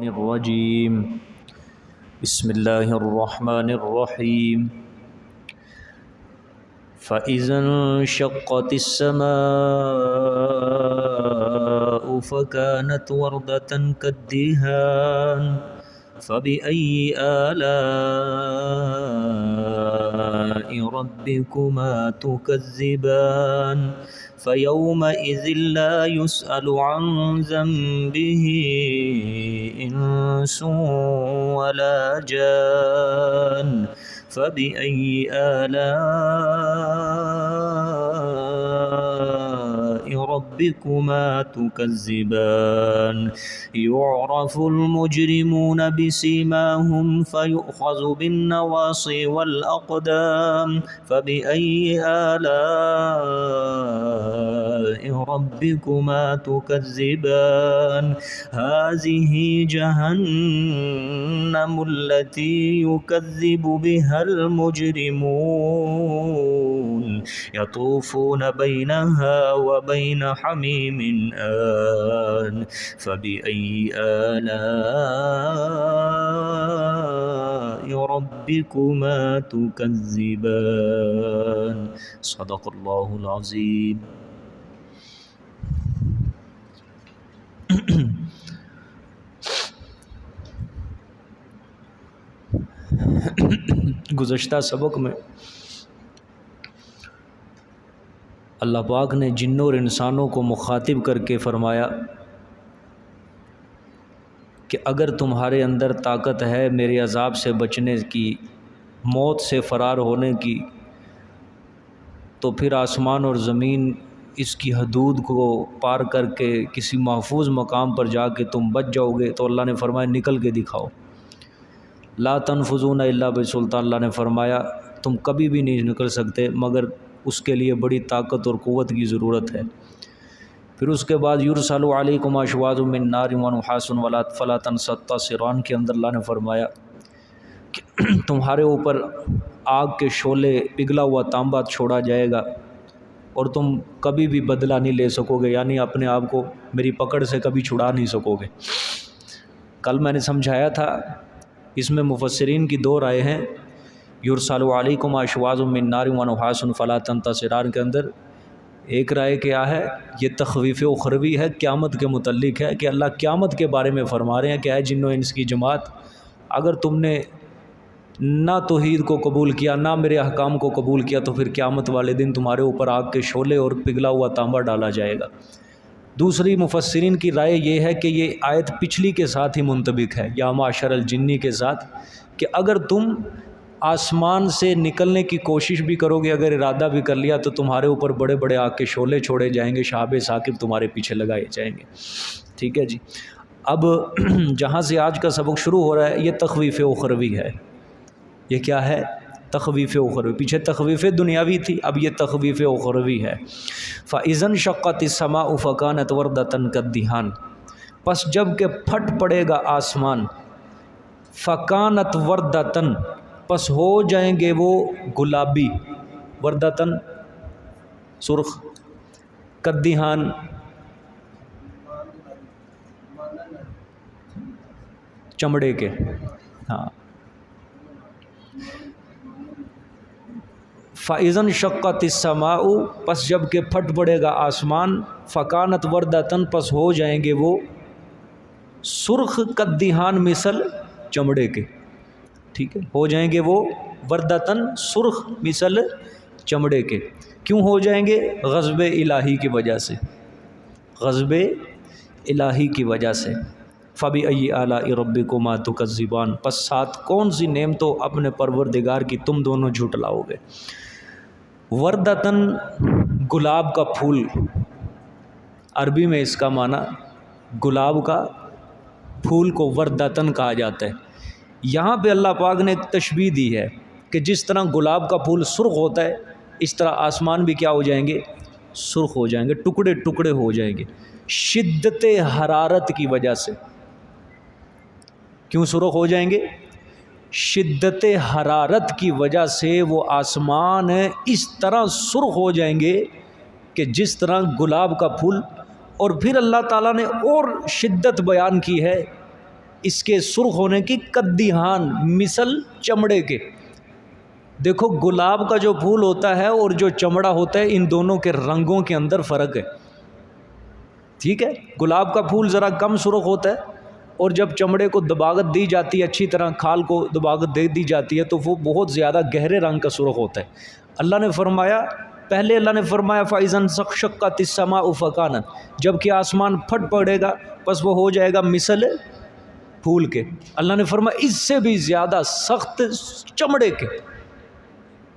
الرجيم بسم الله الرحمن الرحيم فإذا انشقت السماء فكانت وردة كالدهان فبأي آلاء ربكما تكذبان فيومئذ لا يسأل عن ذنبه إنس ولا جان فبأي آلاء ربكما تكذبان يعرف المجرمون بسيماهم فيؤخذ بالنواصي والأقدام فبأي آلاء ربكما تكذبان هذه جهنم التي يكذب بها المجرمون يطوفون بينها وبين حميم آن فبأي آلاء ربكما تكذبان صدق الله العظيم. گزشتہ سبق میں اللہ پاک نے جنوں اور انسانوں کو مخاطب کر کے فرمایا کہ اگر تمہارے اندر طاقت ہے میرے عذاب سے بچنے کی، موت سے فرار ہونے کی، تو پھر آسمان اور زمین اس کی حدود کو پار کر کے کسی محفوظ مقام پر جا کے تم بچ جاؤ گے. تو اللہ نے فرمایا نکل کے دکھاؤ. لا تنفذون الا بسلطان، اللہ نے فرمایا تم کبھی بھی نہیں نکل سکتے مگر اس کے لیے بڑی طاقت اور قوت کی ضرورت ہے. پھر اس کے بعد یرسل علیکم اشواظ من نار ونحاس فلا تنتصران کے اندر اللہ نے فرمایا کہ تمہارے اوپر آگ کے شعلے، پگھلا ہوا تانبا چھوڑا جائے گا اور تم کبھی بھی بدلہ نہیں لے سکو گے، یعنی اپنے آپ کو میری پکڑ سے کبھی چھڑا نہیں سکو گے. کل میں نے سمجھایا تھا اس میں مفسرین کی دو رائے ہیں. یرسل علیکم اشواظ من نار ونحاس فلا تنتصران کے اندر ایک رائے کیا ہے، یہ تخویف اخروی ہے، قیامت کے متعلق ہے کہ اللہ قیامت کے بارے میں فرما رہے ہیں کہ اے جنوں انس کی جماعت، اگر تم نے نہ توحید کو قبول کیا نہ میرے احکام کو قبول کیا تو پھر قیامت والے دن تمہارے اوپر آگ کے شعلے اور پگھلا ہوا تانبا ڈالا جائے گا. دوسری مفسرین کی رائے یہ ہے کہ یہ آیت پچھلی کے ساتھ ہی منطبق ہے، یا معاشر الجنی کے ساتھ، کہ اگر تم آسمان سے نکلنے کی کوشش بھی کرو گے، اگر ارادہ بھی کر لیا تو تمہارے اوپر بڑے بڑے آگ کے شعلے چھوڑے جائیں گے، شہاب ثاقب تمہارے پیچھے لگائے جائیں گے. ٹھیک ہے جی. اب جہاں سے آج کا سبق شروع ہو رہا ہے یہ تخویف اخروی ہے. یہ کیا ہے؟ تخویف اخروی. پیچھے تخویف دنیاوی تھی، اب یہ تخویف اخروی ہے. فَإِذَا انشَقَّتِ السَّمَاءُ فَكَانَتْ وَرْدَةً كَالدِّهَانِ، پس جب کہ پھٹ پڑے گا آسمان، فَكَانَتْ وَرْدَةً، پس ہو جائیں گے وہ گلابی، وردتن سرخ، کدیہان چمڑے کے. ہاں. فَإِذَا انشَقَّتِ السَّمَاءُ، پس جب کہ پھٹ پڑے گا آسمان، فَكَانَتْ وَرْدَةً، پس ہو جائیں گے وہ سرخ، کدیہان مثل چمڑے کے. ٹھیک ہے، ہو جائیں گے وہ وردتن سرخ مثل چمڑے کے. کیوں ہو جائیں گے؟ غضب الہی کی وجہ سے، غضب الہی کی وجہ سے. فَبِأَيِّ آلَاءِ رَبِّكُمَا تُكَذِّبَانِ، پس ساتھ کون سی نعمتوں اپنے پروردگار کی تم دونوں جھٹلاؤ گے. وردتن گلاب کا پھول، عربی میں اس کا معنی گلاب کا پھول کو وردتن کہا جاتا ہے. یہاں پہ اللہ پاک نے ایک تشبیہ دی ہے کہ جس طرح گلاب کا پھول سرخ ہوتا ہے اس طرح آسمان بھی کیا ہو جائیں گے؟ سرخ ہو جائیں گے، ٹکڑے ٹکڑے ہو جائیں گے شدت حرارت کی وجہ سے. کیوں سرخ ہو جائیں گے؟ شدت حرارت کی وجہ سے وہ آسمان اس طرح سرخ ہو جائیں گے کہ جس طرح گلاب کا پھول. اور پھر اللہ تعالیٰ نے اور شدت بیان کی ہے اس کے سرخ ہونے کی قدیحان مثل چمڑے کے. دیکھو گلاب کا جو پھول ہوتا ہے اور جو چمڑا ہوتا ہے ان دونوں کے رنگوں کے اندر فرق ہے. ٹھیک ہے, گلاب کا پھول ذرا کم سرخ ہوتا ہے اور جب چمڑے کو دباغت دی جاتی ہے, اچھی طرح کھال کو دباغت دے دی جاتی ہے تو وہ بہت زیادہ گہرے رنگ کا سرخ ہوتا ہے. اللہ نے فرمایا پہلے اللہ نے فرمایا فَإِذَا انشَقَّتِ السَّمَاءُ فَكَانَتْ, جب کہ آسمان پھٹ پڑے گا بس وہ ہو جائے گا مثل پھول کے. اللہ نے فرمایا اس سے بھی زیادہ سخت چمڑے کے.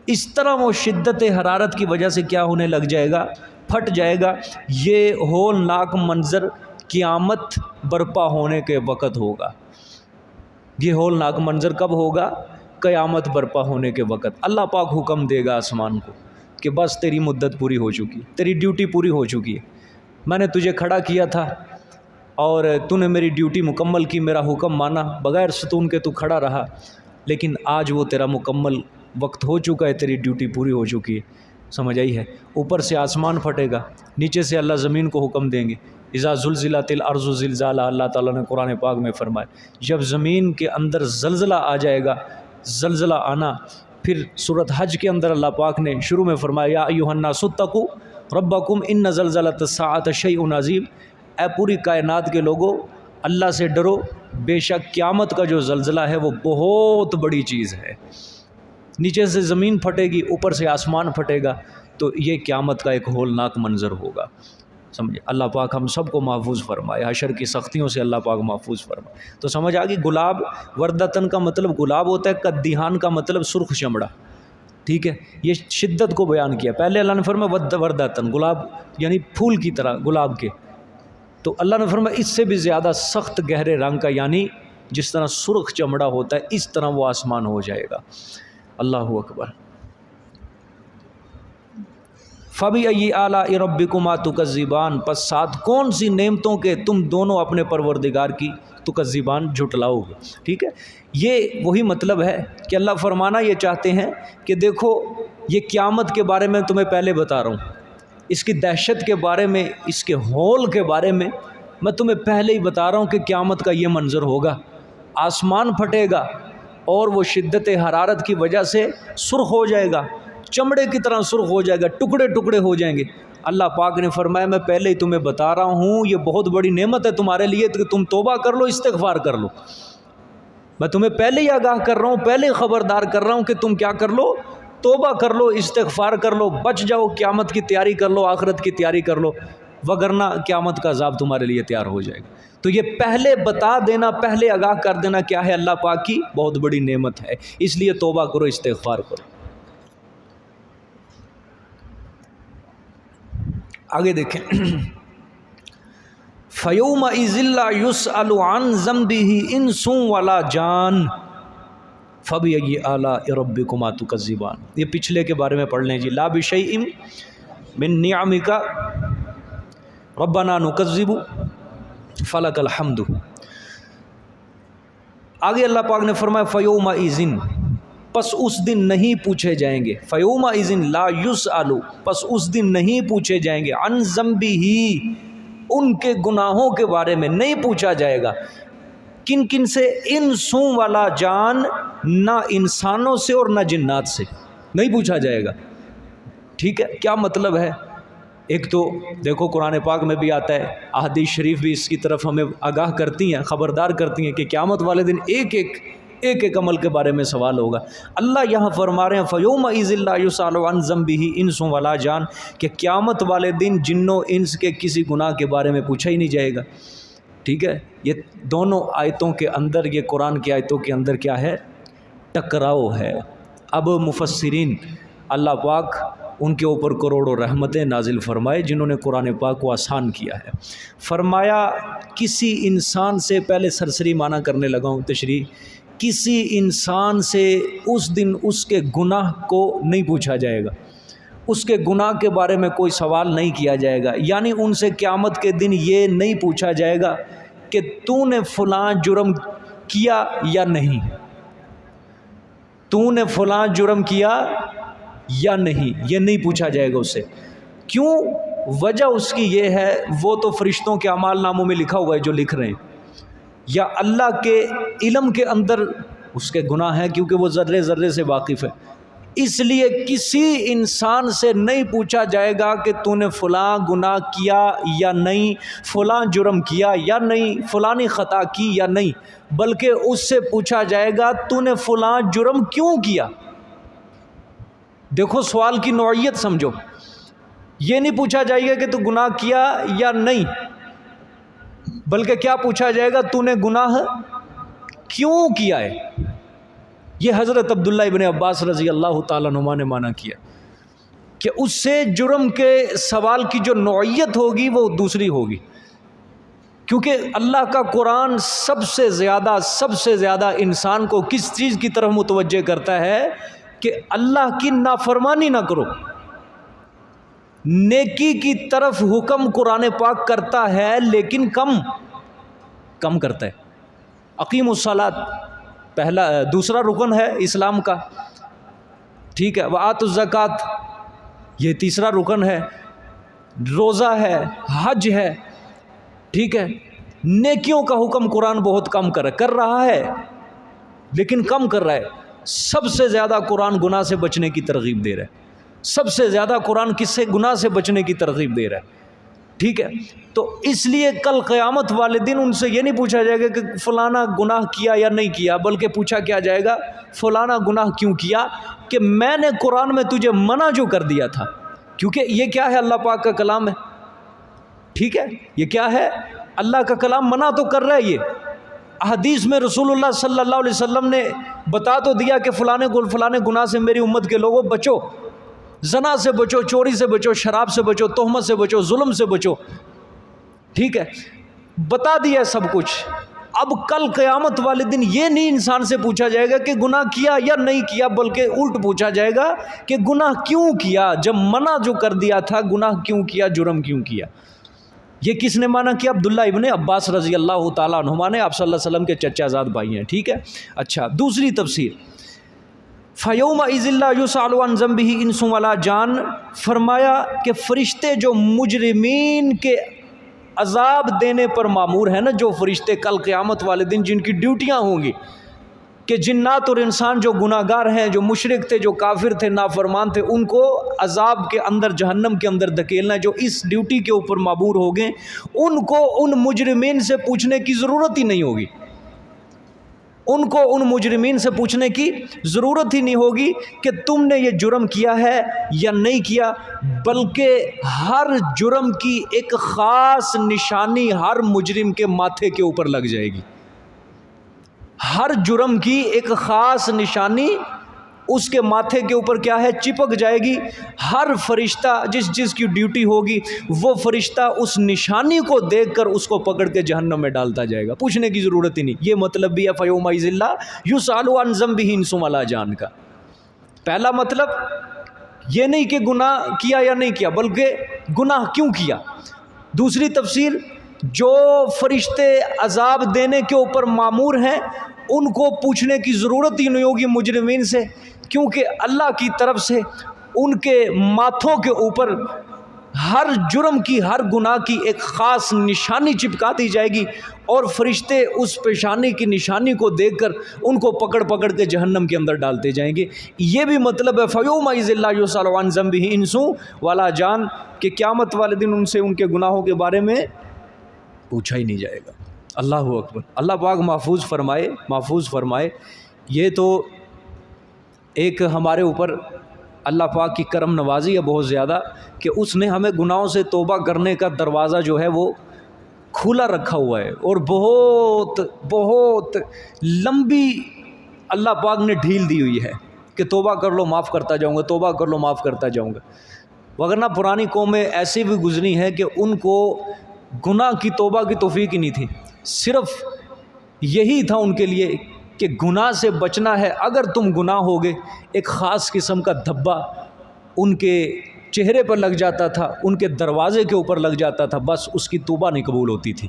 اس طرح وہ شدت حرارت کی وجہ سے کیا ہونے لگ جائے گا, پھٹ جائے گا. یہ ہولناک منظر قیامت برپا ہونے کے وقت ہوگا. یہ ہولناک منظر کب ہوگا؟ قیامت برپا ہونے کے وقت. اللہ پاک حکم دے گا آسمان کو کہ بس تیری مدت پوری ہو چکی, تیری ڈیوٹی پوری ہو چکی ہے. میں نے تجھے کھڑا کیا تھا اور تو نے میری ڈیوٹی مکمل کی, میرا حکم مانا, بغیر ستون کے تو کھڑا رہا, لیکن آج وہ تیرا مکمل وقت ہو چکا ہے, تیری ڈیوٹی پوری ہو چکی ہے. سمجھ آئی ہے؟ اوپر سے آسمان پھٹے گا, نیچے سے اللہ زمین کو حکم دیں گے. اذا زلزلت الارض زلزالها, اللہ تعالیٰ نے قرآن پاک میں فرمایا جب زمین کے اندر زلزلہ آ جائے گا, زلزلہ آنا. پھر سورۃ حج کے اندر اللہ پاک نے شروع میں فرمایا یا ایھا الناس اتقوا ربکم ان زلزلۃ الساعۃ شیء عظیم, اے پوری کائنات کے لوگوں اللہ سے ڈرو, بے شک قیامت کا جو زلزلہ ہے وہ بہت بڑی چیز ہے. نیچے سے زمین پھٹے گی, اوپر سے آسمان پھٹے گا, تو یہ قیامت کا ایک ہولناک منظر ہوگا. سمجھے؟ اللہ پاک ہم سب کو محفوظ فرمائے, حشر کی سختیوں سے اللہ پاک محفوظ فرمائے. تو سمجھ آ گئی, گلاب وردتن کا مطلب گلاب ہوتا ہے, قدیحان کا مطلب سرخ چمڑا. ٹھیک ہے, یہ شدت کو بیان کیا. پہلے اللہ نے فرمایا وردتن, گلاب یعنی پھول کی طرح گلاب کے. تو اللہ نے فرمایا اس سے بھی زیادہ سخت گہرے رنگ کا, یعنی جس طرح سرخ چمڑا ہوتا ہے اس طرح وہ آسمان ہو جائے گا. اللہ اکبر. فَبِأَيِّ آلَاءِ رَبِّكُمَا تُكَذِّبَانِ, پس ساتھ کون سی نعمتوں کے تم دونوں اپنے پروردگار کی تکذبان جھٹلاؤ گے. ٹھیک ہے, یہ وہی مطلب ہے کہ اللہ فرمانا یہ چاہتے ہیں کہ دیکھو یہ قیامت کے بارے میں تمہیں پہلے بتا رہا ہوں, اس کی دہشت کے بارے میں, اس کے ہول کے بارے میں میں تمہیں پہلے ہی بتا رہا ہوں کہ قیامت کا یہ منظر ہوگا. آسمان پھٹے گا اور وہ شدت حرارت کی وجہ سے سرخ ہو جائے گا, چمڑے کی طرح سرخ ہو جائے گا, ٹکڑے ٹکڑے ہو جائیں گے. اللہ پاک نے فرمایا میں پہلے ہی تمہیں بتا رہا ہوں, یہ بہت بڑی نعمت ہے تمہارے لیے کہ تم توبہ کر لو, استغفار کر لو. میں تمہیں پہلے ہی آگاہ کر رہا ہوں, پہلے ہی خبردار کر رہا ہوں کہ تم کیا کر لو, توبہ کر لو, استغفار کر لو, بچ جاؤ, قیامت کی تیاری کر لو, آخرت کی تیاری کر لو, وگرنہ قیامت کا عذاب تمہارے لیے تیار ہو جائے گا. تو یہ پہلے بتا دینا, پہلے آگاہ کر دینا کیا ہے, اللہ پاک کی بہت بڑی نعمت ہے, اس لیے توبہ کرو, استغفار کرو. آگے دیکھیں فَيَوْمَئِذٍ لَّا يُسْأَلُ عَن ذَنبِهِ إِنسٌ وَلَا جَانٌ فَبِأَيِّ آلَاءِ رَبِّكُمَا تُكَذِّبَانِ. یہ پچھلے کے بارے میں پڑھ لیں جی. لَا بِشَيْءٍ مِّن نِّعَمِكَ رَبَّنَا نُكَذِّبُ فَلَكَ الْحَمْدُ. آگے اللہ پاک نے فرمایا فَيَوْمَئِذٍ, پس اس دن نہیں پوچھے جائیں گے. فَيَوْمَئِذٍ لَا يُسْأَلُ, پس اس دن نہیں پوچھے جائیں گے. عَن ذَنبِهِ, ان کے گناہوں کے بارے میں نہیں پوچھا جائے گا. کن کن سے؟ انسوں والا جان, نہ انسانوں سے اور نہ جنات سے نہیں پوچھا جائے گا. ٹھیک ہے, کیا مطلب ہے؟ ایک تو دیکھو قرآن پاک میں بھی آتا ہے, احادیث شریف بھی اس کی طرف ہمیں آگاہ کرتی ہیں, خبردار کرتی ہیں کہ قیامت والے دن ایک ایک عمل کے بارے میں سوال ہوگا. اللہ یہاں فرما رہے ہیں فَيَوْمَئِذٍ لَّا يُسْأَلُ عَن ذَنبِهِ إِنسٌ وَلَا جَانٌ, کہ قیامت والے دن جنوں انس کے کسی گناہ کے بارے میں پوچھا ہی نہیں جائے گا. ٹھیک ہے, یہ دونوں آیتوں کے اندر, یہ قرآن کی آیتوں کے اندر کیا ہے, ٹکراؤ ہے. اب مفسرین اللہ پاک ان کے اوپر کروڑوں رحمتیں نازل فرمائے جنہوں نے قرآن پاک کو آسان کیا ہے. فرمایا کسی انسان سے, پہلے سرسری معنی کرنے لگا ہوں تشریح, کسی انسان سے اس دن اس کے گناہ کو نہیں پوچھا جائے گا, اس کے گناہ کے بارے میں کوئی سوال نہیں کیا جائے گا. یعنی ان سے قیامت کے دن یہ نہیں پوچھا جائے گا کہ تو نے فلاں جرم کیا یا نہیں, تو نے فلاں جرم کیا یا نہیں, یہ نہیں پوچھا جائے گا اس سے. کیوں؟ وجہ اس کی یہ ہے, وہ تو فرشتوں کے اعمال ناموں میں لکھا ہوا ہے جو لکھ رہے ہیں. یا اللہ کے علم کے اندر اس کے گناہ ہیں، کیونکہ وہ ذرے ذرے سے واقف ہے، اس لیے کسی انسان سے نہیں پوچھا جائے گا کہ تو نے فلاں گناہ کیا یا نہیں، فلاں جرم کیا یا نہیں، فلانی خطا کی یا نہیں، بلکہ اس سے پوچھا جائے گا تو نے فلاں جرم کیوں کیا۔ دیکھو سوال کی نوعیت سمجھو، یہ نہیں پوچھا جائے گا کہ تو گناہ کیا یا نہیں، بلکہ کیا پوچھا جائے گا، تو نے گناہ کیوں کیا ہے۔ یہ حضرت عبداللہ ابن عباس رضی اللہ تعالیٰ عنہما نے مانا کیا کہ اس سے جرم کے سوال کی جو نوعیت ہوگی وہ دوسری ہوگی، کیونکہ اللہ کا قرآن سب سے زیادہ انسان کو کس چیز کی طرف متوجہ کرتا ہے کہ اللہ کی نافرمانی نہ کرو۔ نیکی کی طرف حکم قرآن پاک کرتا ہے لیکن کم کرتا ہے۔ اقیم الصلاۃ دوسرا رکن ہے اسلام کا، ٹھیک ہے، وآتوا الزکوٰۃ یہ تیسرا رکن ہے، روزہ ہے، حج ہے، ٹھیک ہے۔ نیکیوں کا حکم قرآن بہت کم کر رہا ہے، لیکن کم کر رہا ہے۔ سب سے زیادہ قرآن گناہ سے بچنے کی ترغیب دے رہا ہے، سب سے زیادہ قرآن کس سے؟ گناہ سے بچنے کی ترغیب دے رہا ہے، ٹھیک ہے۔ تو اس لیے کل قیامت والے دن ان سے یہ نہیں پوچھا جائے گا کہ فلانا گناہ کیا یا نہیں کیا، بلکہ پوچھا کیا جائے گا فلانا گناہ کیوں کیا، کہ میں نے قرآن میں تجھے منع جو کر دیا تھا، کیونکہ یہ کیا ہے؟ اللہ پاک کا کلام ہے، ٹھیک ہے، یہ کیا ہے؟ اللہ کا کلام، منع تو کر رہا ہے۔ یہ احادیث میں رسول اللہ صلی اللہ علیہ وسلم نے بتا تو دیا کہ فلانے گناہ سے میری امت کے لوگوں بچو، زنا سے بچو، چوری سے بچو، شراب سے بچو، تہمت سے بچو، ظلم سے بچو، ٹھیک ہے، بتا دیا سب کچھ۔ اب کل قیامت والے دن یہ نہیں انسان سے پوچھا جائے گا کہ گناہ کیا یا نہیں کیا، بلکہ الٹ پوچھا جائے گا کہ گناہ کیوں کیا، جب منع جو کر دیا تھا گناہ کیوں کیا، جرم کیوں کیا۔ یہ کس نے مانا کیا؟ عبداللہ ابن عباس رضی اللہ تعالیٰ عنہما نے، آپ صلی اللہ علیہ وسلم کے چچا زاد بھائی ہیں، ٹھیک ہے۔ اچھا، دوسری تفسیر، فَيَوْمَئِذٍ لَا يُسْأَلُ عَنْ ذَنبِهِ انس ولا جان، فرمایا کہ فرشتے جو مجرمین کے عذاب دینے پر مامور ہیں نا، جو فرشتے کل قیامت والے دن جن کی ڈیوٹیاں ہوں گی کہ جنات اور انسان جو گناہ گار ہیں، جو مشرک تھے، جو کافر تھے، نافرمان تھے، ان کو عذاب کے اندر، جہنم کے اندر دھکیلنا، جو اس ڈیوٹی کے اوپر مامور ہو گئے، ان کو ان مجرمین سے پوچھنے کی ضرورت ہی نہیں ہوگی، ان کو ان مجرمین سے پوچھنے کی ضرورت ہی نہیں ہوگی کہ تم نے یہ جرم کیا ہے یا نہیں کیا، بلکہ ہر جرم کی ایک خاص نشانی ہر مجرم کے ماتھے کے اوپر لگ جائے گی، ہر جرم کی ایک خاص نشانی اس کے ماتھے کے اوپر کیا ہے؟ چپک جائے گی۔ ہر فرشتہ جس کی ڈیوٹی ہوگی، وہ فرشتہ اس نشانی کو دیکھ کر اس کو پکڑ کے جہنم میں ڈالتا جائے گا، پوچھنے کی ضرورت ہی نہیں۔ یہ مطلب بھی ہے فَيَوْمَئِذٍ لَا يُسْأَلُ عَنْ ذَنبِهِ انس ولا جان کا۔ پہلا مطلب یہ نہیں کہ گناہ کیا یا نہیں کیا، بلکہ گناہ کیوں کیا۔ دوسری تفسیر، جو فرشتے عذاب دینے کے اوپر مامور ہیں ان کو پوچھنے کی ضرورت ہی نہیں ہوگی مجرمین سے، کیونکہ اللہ کی طرف سے ان کے ماتھوں کے اوپر ہر جرم کی، ہر گناہ کی ایک خاص نشانی چپکا دی جائے گی، اور فرشتے اس پیشانی کی نشانی کو دیکھ کر ان کو پکڑ کے جہنم کے اندر ڈالتے جائیں گے۔ یہ بھی مطلب ہے فَيَوْمَئِذٍ لَا يُسْأَلُ عَنْ ذَنبِهِ انس ولا جان، کہ قیامت والے دن ان سے ان کے گناہوں کے بارے میں پوچھا ہی نہیں جائے گا۔ اللہ اکبر، اللہ پاک محفوظ فرمائے۔ یہ تو ایک ہمارے اوپر اللہ پاک کی کرم نوازی ہے بہت زیادہ، کہ اس نے ہمیں گناہوں سے توبہ کرنے کا دروازہ جو ہے وہ کھلا رکھا ہوا ہے، اور بہت لمبی اللہ پاک نے ڈھیل دی ہوئی ہے کہ توبہ کر لو معاف کرتا جاؤں گا، توبہ کر لو معاف کرتا جاؤں گا۔ وگرنہ پرانی قومیں ایسی بھی گزری ہیں کہ ان کو گناہ کی توبہ کی توفیق ہی نہیں تھی، صرف یہی تھا ان کے لیے کہ گناہ سے بچنا ہے۔ اگر تم گناہ ہوگے، ایک خاص قسم کا دھبا ان کے چہرے پر لگ جاتا تھا، ان کے دروازے کے اوپر لگ جاتا تھا، بس اس کی توبہ نہیں قبول ہوتی تھی۔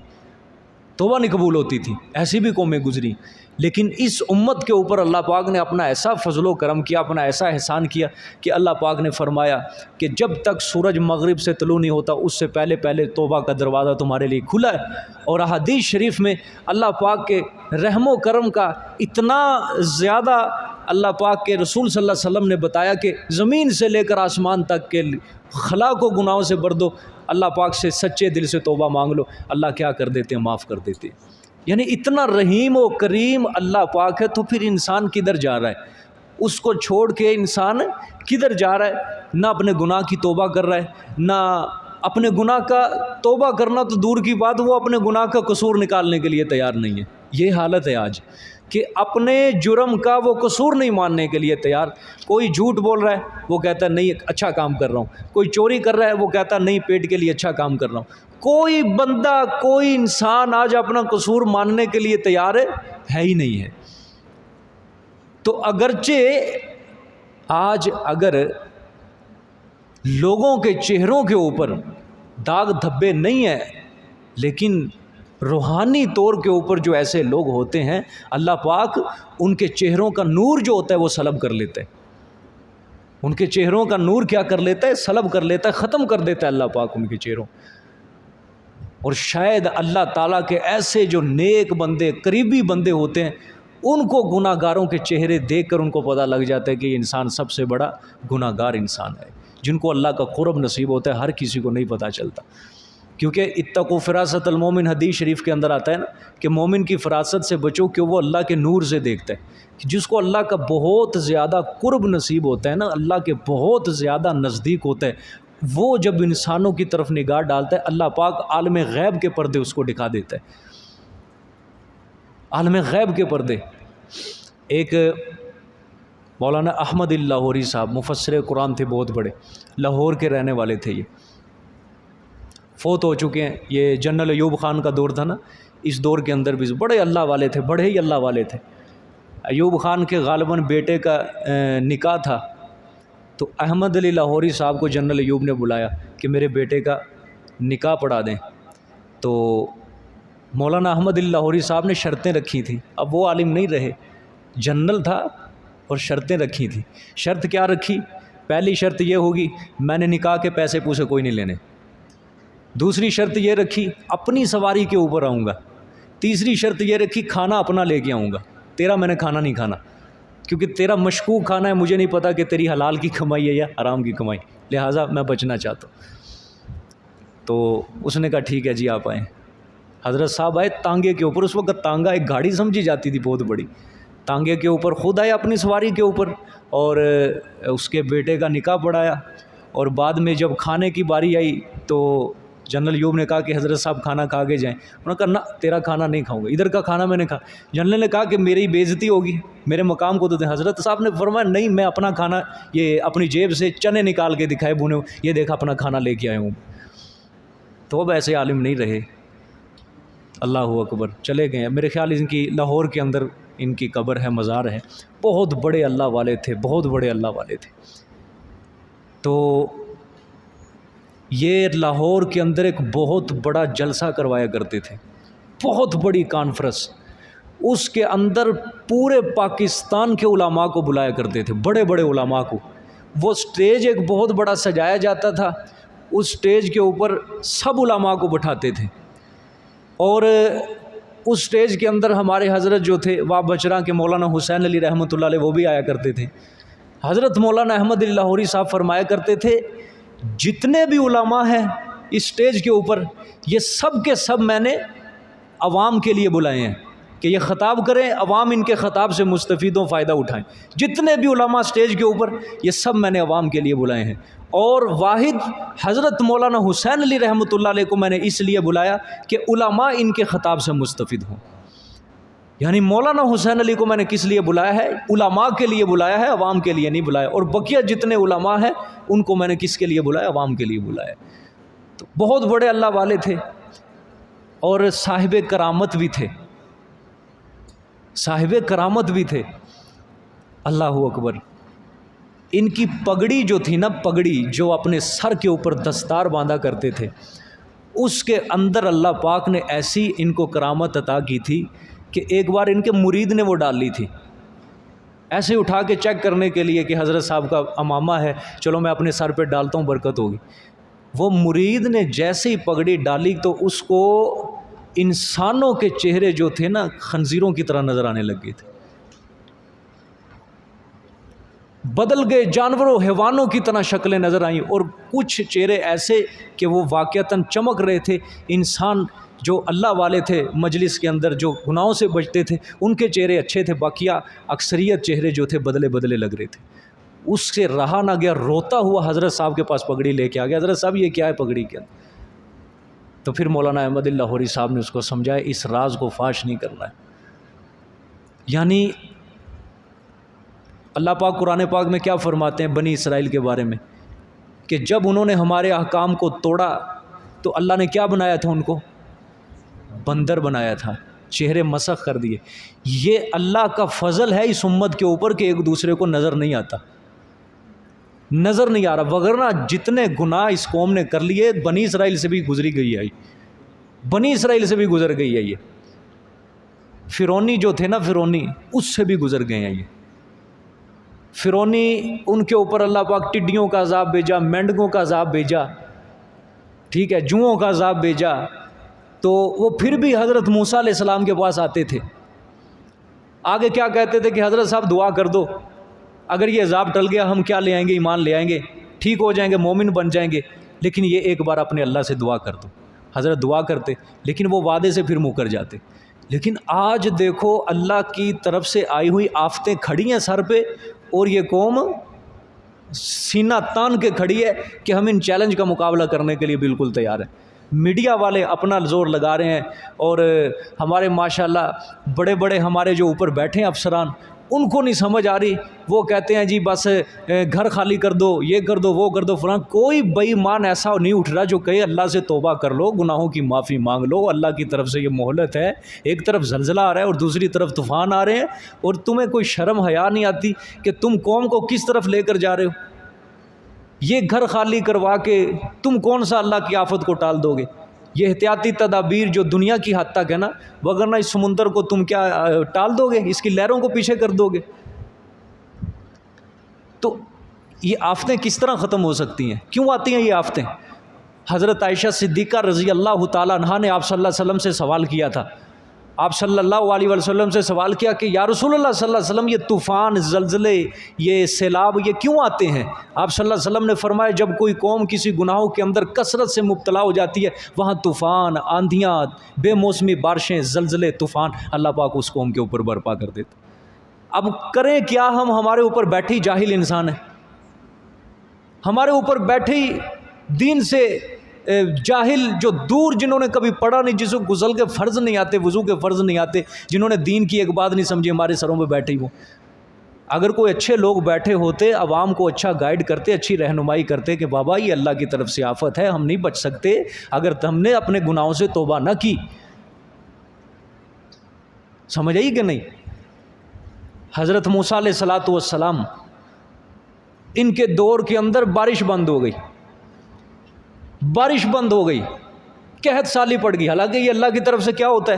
توبہ نہیں قبول ہوتی تھی، ایسی بھی قومیں گزری، لیکن اس امت کے اوپر اللہ پاک نے اپنا ایسا فضل و کرم کیا، اپنا ایسا احسان کیا کہ اللہ پاک نے فرمایا کہ جب تک سورج مغرب سے طلوع نہیں ہوتا اس سے پہلے پہلے توبہ کا دروازہ تمہارے لیے کھلا ہے۔ اور احادیث شریف میں اللہ پاک کے رحم و کرم کا اتنا زیادہ اللہ پاک کے رسول صلی اللہ علیہ وسلم نے بتایا کہ زمین سے لے کر آسمان تک کے خلا کو گناہوں سے بھر دو، اللہ پاک سے سچے دل سے توبہ مانگ لو، اللہ کیا کر دیتے ہیں، معاف کر دیتے ہیں۔ یعنی اتنا رحیم و کریم اللہ پاک ہے، تو پھر انسان کدھر جا رہا ہے؟ اس کو چھوڑ کے انسان کدھر جا رہا ہے؟ نہ اپنے گناہ کی توبہ کر رہا ہے، نہ اپنے گناہ کا توبہ کرنا تو دور کی بات، وہ اپنے گناہ کا قصور نکالنے کے لیے تیار نہیں ہے۔ یہ حالت ہے آج کہ اپنے جرم کا وہ قصور نہیں ماننے کے لیے تیار۔ کوئی جھوٹ بول رہا ہے، وہ کہتا ہے نہیں اچھا کام کر رہا ہوں، کوئی چوری کر رہا ہے، وہ کہتا ہے نہیں پیٹ کے لیے اچھا کام کر رہا ہوں۔ کوئی بندہ، کوئی انسان آج اپنا قصور ماننے کے لیے تیار ہے ہی نہیں ہے۔ تو اگرچہ آج اگر لوگوں کے چہروں کے اوپر داغ دھبے نہیں ہیں، لیکن روحانی طور کے اوپر جو ایسے لوگ ہوتے ہیں، اللہ پاک ان کے چہروں کا نور جو ہوتا ہے وہ سلب کر لیتا ہے۔ ان کے چہروں کا نور کیا کر لیتا ہے؟ سلب کر لیتا ہے، ختم کر دیتا ہے اللہ پاک ان کے چہروں۔ اور شاید اللہ تعالیٰ کے ایسے جو نیک بندے، قریبی بندے ہوتے ہیں، ان کو گناہ گاروں کے چہرے دیکھ کر ان کو پتہ لگ جاتا ہے کہ یہ انسان سب سے بڑا گناہ گار انسان ہے۔ جن کو اللہ کا قرب نصیب ہوتا ہے، ہر کسی کو نہیں پتہ چلتا، کیونکہ اتقوا فراست المومن حدیث شریف کے اندر آتا ہے نا کہ مومن کی فراست سے بچو کہ وہ اللہ کے نور سے دیکھتا ہے۔ جس کو اللہ کا بہت زیادہ قرب نصیب ہوتا ہے نا، اللہ کے بہت زیادہ نزدیک ہوتا ہے، وہ جب انسانوں کی طرف نگاہ ڈالتا ہے، اللہ پاک عالم غیب کے پردے اس کو دکھا دیتا ہے۔ عالم غیب کے پردے۔ ایک مولانا احمد لاہوری صاحب مفسر قرآن تھے، بہت بڑے، لاہور کے رہنے والے تھے، یہ فوت ہو چکے ہیں۔ یہ جنرل ایوب خان کا دور تھا نا، اس دور کے اندر بھی بڑے اللہ والے تھے، بڑے ہی اللہ والے تھے۔ ایوب خان کے غالباً بیٹے کا نکاح تھا، تو احمد علی لاہوری صاحب کو جنرل ایوب نے بلایا کہ میرے بیٹے کا نکاح پڑھا دیں۔ تو مولانا احمد علی لاہوری صاحب نے شرطیں رکھی تھیں، اب وہ عالم نہیں رہے، جنرل تھا اور شرطیں رکھی تھیں۔ شرط کیا رکھی؟ پہلی شرط یہ ہوگی میں نے نکاح کے پیسے پوسے کوئی نہیں لینے۔ دوسری شرط یہ رکھی اپنی سواری کے اوپر آؤں گا۔ تیسری شرط یہ رکھی کھانا اپنا لے کے آؤں گا، تیرا میں نے کھانا نہیں کھانا، کیونکہ تیرا مشکوک کھانا ہے، مجھے نہیں پتا کہ تیری حلال کی کمائی ہے یا حرام کی کمائی، لہٰذا میں بچنا چاہتا ہوں۔ تو اس نے کہا ٹھیک ہے جی آپ آئیں۔ حضرت صاحب آئے تانگے کے اوپر، اس وقت تانگا ایک گاڑی سمجھی جاتی تھی بہت بڑی، تانگے کے اوپر خود آئے اپنی سواری کے اوپر، اور اس کے بیٹے کا نکاح پڑھایا۔ اور بعد میں جب کھانے کی باری آئی تو جنرل ایوب نے کہا کہ حضرت صاحب کھانا کھا کے جائیں۔ انہوں نے کہا نہ تیرا کھانا نہیں کھاؤں گا، ادھر کا کھانا میں نے کھا۔ جنرل نے کہا کہ میری بے عزتی ہوگی، میرے مقام کو تو دیں۔ حضرت صاحب نے فرمایا نہیں، میں اپنا کھانا، یہ اپنی جیب سے چنے نکال کے دکھائے بھونے، یہ دیکھا اپنا کھانا لے کے آئے ہوں۔ تو اب ایسے عالم نہیں رہے، اللہ اکبر، چلے گئے۔ میرے خیال ان کی لاہور کے اندر ان کی قبر ہے، مزار ہے۔ بہت بڑے اللہ والے تھے، بہت بڑے اللہ والے تھے۔ تو یہ لاہور کے اندر ایک بہت بڑا جلسہ کروایا کرتے تھے، بہت بڑی کانفرنس، اس کے اندر پورے پاکستان کے علماء کو بلایا کرتے تھے، بڑے بڑے علماء کو۔ وہ سٹیج ایک بہت بڑا سجایا جاتا تھا، اس سٹیج کے اوپر سب علماء کو بٹھاتے تھے، اور اس سٹیج کے اندر ہمارے حضرت جو تھے وہاں بچراں کے مولانا حسین علی رحمۃ اللہ علیہ وہ بھی آیا کرتے تھے۔ حضرت مولانا احمد علی لاہوری صاحب فرمایا کرتے تھے جتنے بھی علماء ہیں اس سٹیج کے اوپر، یہ سب کے سب میں نے عوام کے لیے بلائے ہیں کہ یہ خطاب کریں، عوام ان کے خطاب سے مستفید و فائدہ اٹھائیں۔ جتنے بھی علماء سٹیج کے اوپر، یہ سب میں نے عوام کے لیے بلائے ہیں، اور واحد حضرت مولانا حسین علی رحمۃ اللہ علیہ کو میں نے اس لیے بلایا کہ علماء ان کے خطاب سے مستفید ہوں۔ یعنی مولانا حسین علی کو میں نے کس لیے بلایا ہے؟ علماء کے لیے بلایا ہے، عوام کے لیے نہیں بلایا۔ اور بقیہ جتنے علماء ہیں ان کو میں نے کس کے لیے بلایا؟ عوام کے لیے بلایا۔ تو بہت بڑے اللہ والے تھے، اور صاحب کرامت بھی تھے، صاحب کرامت بھی تھے، اللہ اکبر۔ ان کی پگڑی جو تھی نا، پگڑی جو اپنے سر کے اوپر دستار باندھا کرتے تھے، اس کے اندر اللہ پاک نے ایسی ان کو کرامت عطا کی تھی کہ ایک بار ان کے مرید نے وہ ڈال لی تھی، ایسے اٹھا کے چیک کرنے کے لیے کہ حضرت صاحب کا امامہ ہے، چلو میں اپنے سر پہ ڈالتا ہوں برکت ہوگی۔ وہ مرید نے جیسے ہی پگڑی ڈالی تو اس کو انسانوں کے چہرے جو تھے نا خنزیروں کی طرح نظر آنے لگ گئے تھے، بدل گئے، جانوروں حیوانوں کی طرح شکلیں نظر آئیں، اور کچھ چہرے ایسے کہ وہ واقعتاً چمک رہے تھے۔ انسان جو اللہ والے تھے مجلس کے اندر، جو گناہوں سے بچتے تھے، ان کے چہرے اچھے تھے، باقیہ اکثریت چہرے جو تھے بدلے بدلے لگ رہے تھے۔ اس سے رہا نہ گیا، روتا ہوا حضرت صاحب کے پاس پگڑی لے کے آ گیا، حضرت صاحب یہ کیا ہے پگڑی کے اندر؟ تو پھر مولانا احمد اللہ لاہوری صاحب نے اس کو سمجھایا اس راز کو فاش نہیں کرنا ہے۔ یعنی اللہ پاک قرآن پاک میں کیا فرماتے ہیں بنی اسرائیل کے بارے میں، کہ جب انہوں نے ہمارے احکام کو توڑا تو اللہ نے کیا بنایا تھا؟ ان کو بندر بنایا تھا، چہرے مسخ کر دیے۔ یہ اللہ کا فضل ہے اس امت کے اوپر کہ ایک دوسرے کو نظر نہیں آتا، نظر نہیں آ رہا، وگرنہ جتنے گناہ اس قوم نے کر لیے بنی اسرائیل سے بھی گزری گئی ہے، بنی اسرائیل سے بھی گزر گئی ہے۔ یہ فرعونی جو تھے نا، فرعونی اس سے بھی گزر گئے ہیں۔ یہ فرعونی، ان کے اوپر اللہ پاک ٹڈیوں کا عذاب بھیجا، مینڈگوں کا عذاب بھیجا، ٹھیک ہے، جوؤں کا عذاب بھیجا، تو وہ پھر بھی حضرت موسیٰ علیہ السلام کے پاس آتے تھے۔ آگے کیا کہتے تھے کہ حضرت صاحب دعا کر دو، اگر یہ عذاب ٹل گیا ہم کیا لے آئیں گے؟ ایمان لے آئیں گے، ٹھیک ہو جائیں گے، مومن بن جائیں گے، لیکن یہ ایک بار اپنے اللہ سے دعا کر دو۔ حضرت دعا کرتے، لیکن وہ وعدے سے پھر مکر جاتے۔ لیکن آج دیکھو اللہ کی طرف سے آئی ہوئی آفتیں کھڑی ہیں سر پہ، اور یہ قوم سینہ تان کے کھڑی ہے کہ ہم ان چیلنج کا مقابلہ کرنے کے لیے بالکل تیار ہیں۔ میڈیا والے اپنا زور لگا رہے ہیں، اور ہمارے ماشاءاللہ بڑے بڑے ہمارے جو اوپر بیٹھے ہیں افسران، ان کو نہیں سمجھ آ رہی، وہ کہتے ہیں جی بس گھر خالی کر دو، یہ کر دو، وہ کر دو، فلاں۔ کوئی بے ایمان ایسا نہیں اٹھ رہا جو کہے اللہ سے توبہ کر لو، گناہوں کی معافی مانگ لو، اللہ کی طرف سے یہ مہلت ہے۔ ایک طرف زلزلہ آ رہا ہے اور دوسری طرف طوفان آ رہے ہیں، اور تمہیں کوئی شرم حیا نہیں آتی کہ تم قوم کو کس طرف لے کر جا رہے ہو؟ یہ گھر خالی کروا کے تم کون سا اللہ کی آفت کو ٹال دو گے؟ یہ احتیاطی تدابیر جو دنیا کی حد تک ہے نا، وگرنہ اس سمندر کو تم کیا ٹال دو گے؟ اس کی لہروں کو پیچھے کر دو گے؟ تو یہ آفتیں کس طرح ختم ہو سکتی ہیں؟ کیوں آتی ہیں یہ آفتیں؟ حضرت عائشہ صدیقہ رضی اللہ تعالیٰ عنہا نے آپ صلی اللہ علیہ وسلم سے سوال کیا تھا، آپ صلی اللہ علیہ وسلم سے سوال کیا کہ یا رسول اللہ صلی اللہ علیہ وسلم، یہ طوفان، زلزلے، یہ سیلاب، یہ کیوں آتے ہیں؟ آپ صلی اللہ علیہ وسلم نے فرمایا جب کوئی قوم کسی گناہوں کے اندر کثرت سے مبتلا ہو جاتی ہے، وہاں طوفان، آندھیاں، بے موسمی بارشیں، زلزلے، طوفان اللہ پاک اس قوم کے اوپر برپا کر دیتے۔ اب کریں کیا ہم؟ ہمارے اوپر بیٹھی جاہل انسان ہے، ہمارے اوپر بیٹھی دین سے جاہل، جو دور، جنہوں نے کبھی پڑھا نہیں، جس کو غسل کے فرض نہیں آتے، وضو کے فرض نہیں آتے، جنہوں نے دین کی ایک بات نہیں سمجھی، ہمارے سروں پہ بیٹھے وہ۔ اگر کوئی اچھے لوگ بیٹھے ہوتے، عوام کو اچھا گائیڈ کرتے، اچھی رہنمائی کرتے کہ بابا یہ اللہ کی طرف سے آفت ہے، ہم نہیں بچ سکتے اگر ہم نے اپنے گناہوں سے توبہ نہ کی۔ سمجھ آئی کہ نہیں؟ حضرت موسیٰ علیہ الصلاۃ والسلام، ان کے دور کے اندر بارش بند ہو گئی، بارش بند ہو گئی، قحط سالی پڑ گئی۔ حالانکہ یہ اللہ کی طرف سے کیا ہوتا ہے؟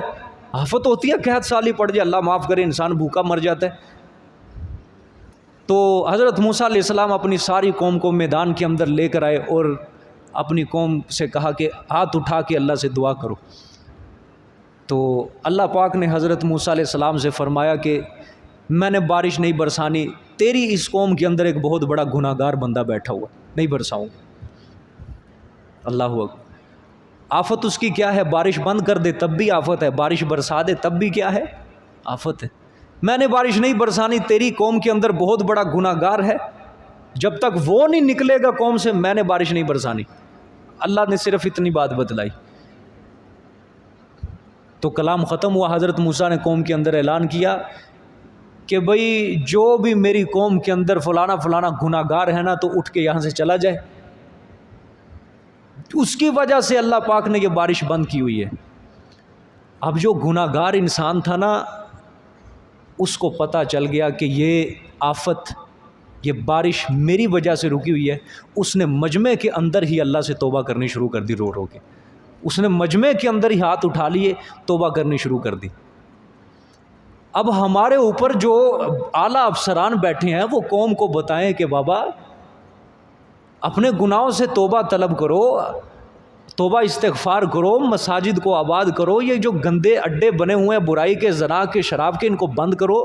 آفت ہوتی ہے، قحط سالی پڑ جائے، اللہ معاف کرے، انسان بھوکا مر جاتا ہے۔ تو حضرت موسیٰ علیہ السلام اپنی ساری قوم کو میدان کے اندر لے کر آئے اور اپنی قوم سے کہا کہ ہاتھ اٹھا کے اللہ سے دعا کرو۔ تو اللہ پاک نے حضرت موسیٰ علیہ السلام سے فرمایا کہ میں نے بارش نہیں برسانی، تیری اس قوم کے اندر ایک بہت بڑا گناہ گار بندہ بیٹھا ہوا، نہیں برساؤں۔ اللہ اکبر۔ آفت اس کی کیا ہے؟ بارش بند کر دے تب بھی آفت ہے، بارش برسا دے تب بھی کیا ہے؟ آفت ہے۔ میں نے بارش نہیں برسانی، تیری قوم کے اندر بہت بڑا گناہ گار ہے، جب تک وہ نہیں نکلے گا قوم سے میں نے بارش نہیں برسانی۔ اللہ نے صرف اتنی بات بتلائی تو کلام ختم ہوا۔ حضرت موسیٰ نے قوم کے اندر اعلان کیا کہ بھئی جو بھی میری قوم کے اندر فلانا فلانا گناہ گار ہے نا، تو اٹھ کے یہاں سے چلا جائے۔ اس کی وجہ سے اللہ پاک نے یہ بارش بند کی ہوئی ہے۔ اب جو گناہ گار انسان تھا نا، اس کو پتہ چل گیا کہ یہ آفت، یہ بارش میری وجہ سے رکی ہوئی ہے، اس نے مجمع کے اندر ہی اللہ سے توبہ کرنی شروع کر دی، رو رو کے۔ اس نے مجمع کے اندر ہی ہاتھ اٹھا لیے، توبہ کرنی شروع کر دی۔ اب ہمارے اوپر جو اعلیٰ افسران بیٹھے ہیں وہ قوم کو بتائیں کہ بابا اپنے گناہوں سے توبہ طلب کرو، توبہ استغفار کرو، مساجد کو آباد کرو، یہ جو گندے اڈے بنے ہوئے ہیں برائی کے، زنا کے، شراب کے، ان کو بند کرو۔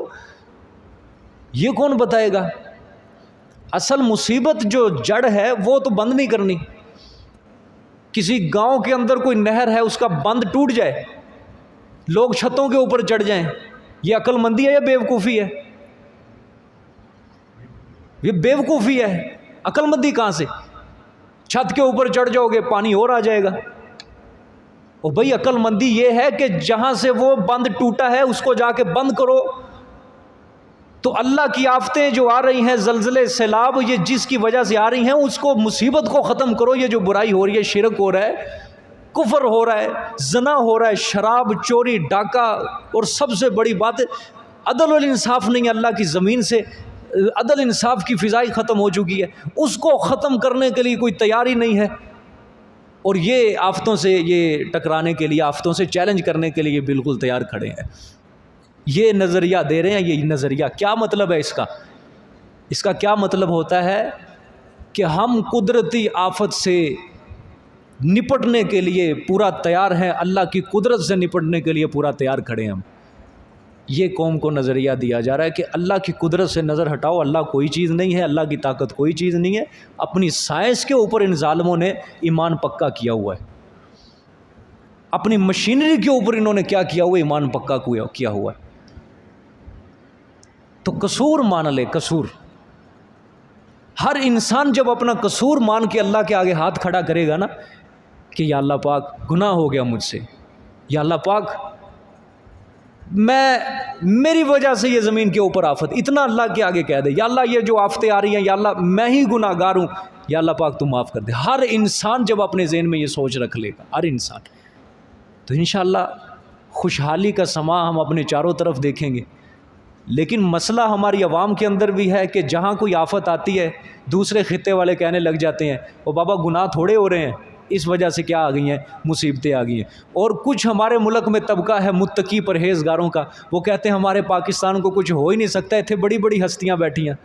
یہ کون بتائے گا؟ اصل مصیبت جو جڑ ہے وہ تو بند نہیں کرنی۔ کسی گاؤں کے اندر کوئی نہر ہے، اس کا بند ٹوٹ جائے، لوگ چھتوں کے اوپر چڑھ جائیں، یہ عقل مندی ہے یا بیوقوفی ہے؟ یہ بیوقوفی ہے، عقل مندی کہاں سے؟ چھت کے اوپر چڑھ جاؤ گے پانی اور آ جائے گا۔ اور بھائی عقل مندی یہ ہے کہ جہاں سے وہ بند ٹوٹا ہے اس کو جا کے بند کرو۔ تو اللہ کی آفتیں جو آ رہی ہیں، زلزلے، سیلاب، یہ جس کی وجہ سے آ رہی ہیں، اس کو، مصیبت کو ختم کرو۔ یہ جو برائی ہو رہی ہے، شرک ہو رہا ہے، کفر ہو رہا ہے، زنا ہو رہا ہے، شراب، چوری، ڈاکہ، اور سب سے بڑی بات عدل و انصاف نہیں ہے اللہ کی زمین سے، عدل انصاف کی فضائی ختم ہو چکی ہے، اس کو ختم کرنے کے لیے کوئی تیاری نہیں ہے۔ اور یہ آفتوں سے، یہ ٹکرانے کے لیے، آفتوں سے چیلنج کرنے کے لیے بالکل تیار کھڑے ہیں۔ یہ نظریہ دے رہے ہیں، یہ نظریہ کیا مطلب ہے اس کا؟ اس کا کیا مطلب ہوتا ہے کہ ہم قدرتی آفت سے نپٹنے کے لیے پورا تیار ہیں، اللہ کی قدرت سے نپٹنے کے لیے پورا تیار کھڑے ہیں ہم۔ یہ قوم کو نظریہ دیا جا رہا ہے کہ اللہ کی قدرت سے نظر ہٹاؤ، اللہ کوئی چیز نہیں ہے، اللہ کی طاقت کوئی چیز نہیں ہے۔ اپنی سائنس کے اوپر ان ظالموں نے ایمان پکا کیا ہوا ہے، اپنی مشینری کے اوپر انہوں نے کیا کیا ہوا ہے؟ ایمان پکا کیا ہوا ہے۔ تو قصور مان لے، قصور۔ ہر انسان جب اپنا قصور مان کے اللہ کے آگے ہاتھ کھڑا کرے گا نا کہ یا اللہ پاک گناہ ہو گیا مجھ سے، یا اللہ پاک میری وجہ سے یہ زمین کے اوپر آفت، اتنا اللہ کے آگے کہہ دے، یا اللہ یہ جو آفتیں آ رہی ہیں، یا اللہ میں ہی گناہ گار ہوں، یا اللہ پاک تم معاف کر دے۔ ہر انسان جب اپنے ذہن میں یہ سوچ رکھ لے گا، ہر انسان، تو انشاءاللہ خوشحالی کا سما ہم اپنے چاروں طرف دیکھیں گے۔ لیکن مسئلہ ہماری عوام کے اندر بھی ہے کہ جہاں کوئی آفت آتی ہے، دوسرے خطے والے کہنے لگ جاتے ہیں وہ بابا گناہ تھوڑے ہو رہے ہیں، اس وجہ سے کیا آ گئی ہیں؟ مصیبتیں آ گئی ہیں۔ اور کچھ ہمارے ملک میں طبقہ ہے متقی پرہیزگاروں کا، وہ کہتے ہیں ہمارے پاکستان کو کچھ ہو ہی نہیں سکتا، اتنے بڑی بڑی ہستیاں بیٹھی ہیں،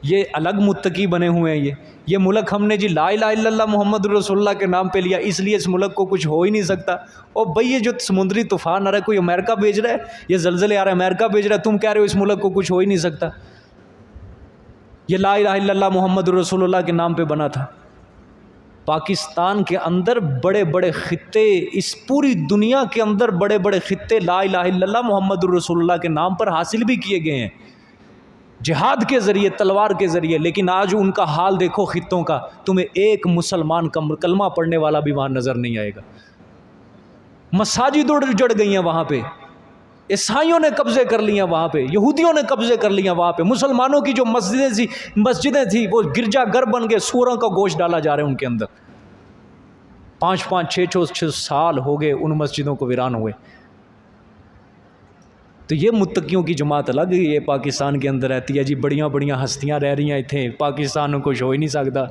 یہ الگ متقی بنے ہوئے ہیں۔ یہ ملک ہم نے جی لا الہ الا اللہ محمد رسول اللہ کے نام پہ لیا، اس لیے اس ملک کو کچھ ہو ہی نہیں سکتا۔ اور بھئی یہ جو سمندری طوفان آ رہا ہے، کوئی امریکہ بھیج رہا ہے، یہ زلزلے آ رہے ہیں امریکہ بھیج رہا ہے، تم کہہ رہے ہو اس ملک کو کچھ ہو ہی نہیں سکتا۔ یہ لا الہ الا اللہ محمد رسول اللہ کے نام پہ بنا تھا۔ پاکستان کے اندر بڑے بڑے خطے، اس پوری دنیا کے اندر بڑے بڑے خطے لا الہ الا اللہ محمد رسول اللہ کے نام پر حاصل بھی کیے گئے ہیں، جہاد کے ذریعے، تلوار کے ذریعے۔ لیکن آج ان کا حال دیکھو خطوں کا، تمہیں ایک مسلمان کلمہ پڑھنے والا بھی وہاں نظر نہیں آئے گا۔ مساجد اجڑ گئی ہیں وہاں پہ، عیسائیوں نے قبضے کر لیے وہاں پہ، یہودیوں نے قبضے کر لیے وہاں پہ، مسلمانوں کی جو مسجدیں تھیں وہ گرجا گھر بن گئے، سوروں کا گوشت ڈالا جا رہا ہے ان کے اندر۔ 5 6 سال ہو گئے ان مسجدوں کو ویران ہوئے۔ تو یہ متقیوں کی جماعت الگ، یہ پاکستان کے اندر رہتی ہے جی، بڑیاں بڑیاں ہستیاں رہ رہی ہیں اتنے، پاکستان میں کچھ ہو ہی نہیں سکتا۔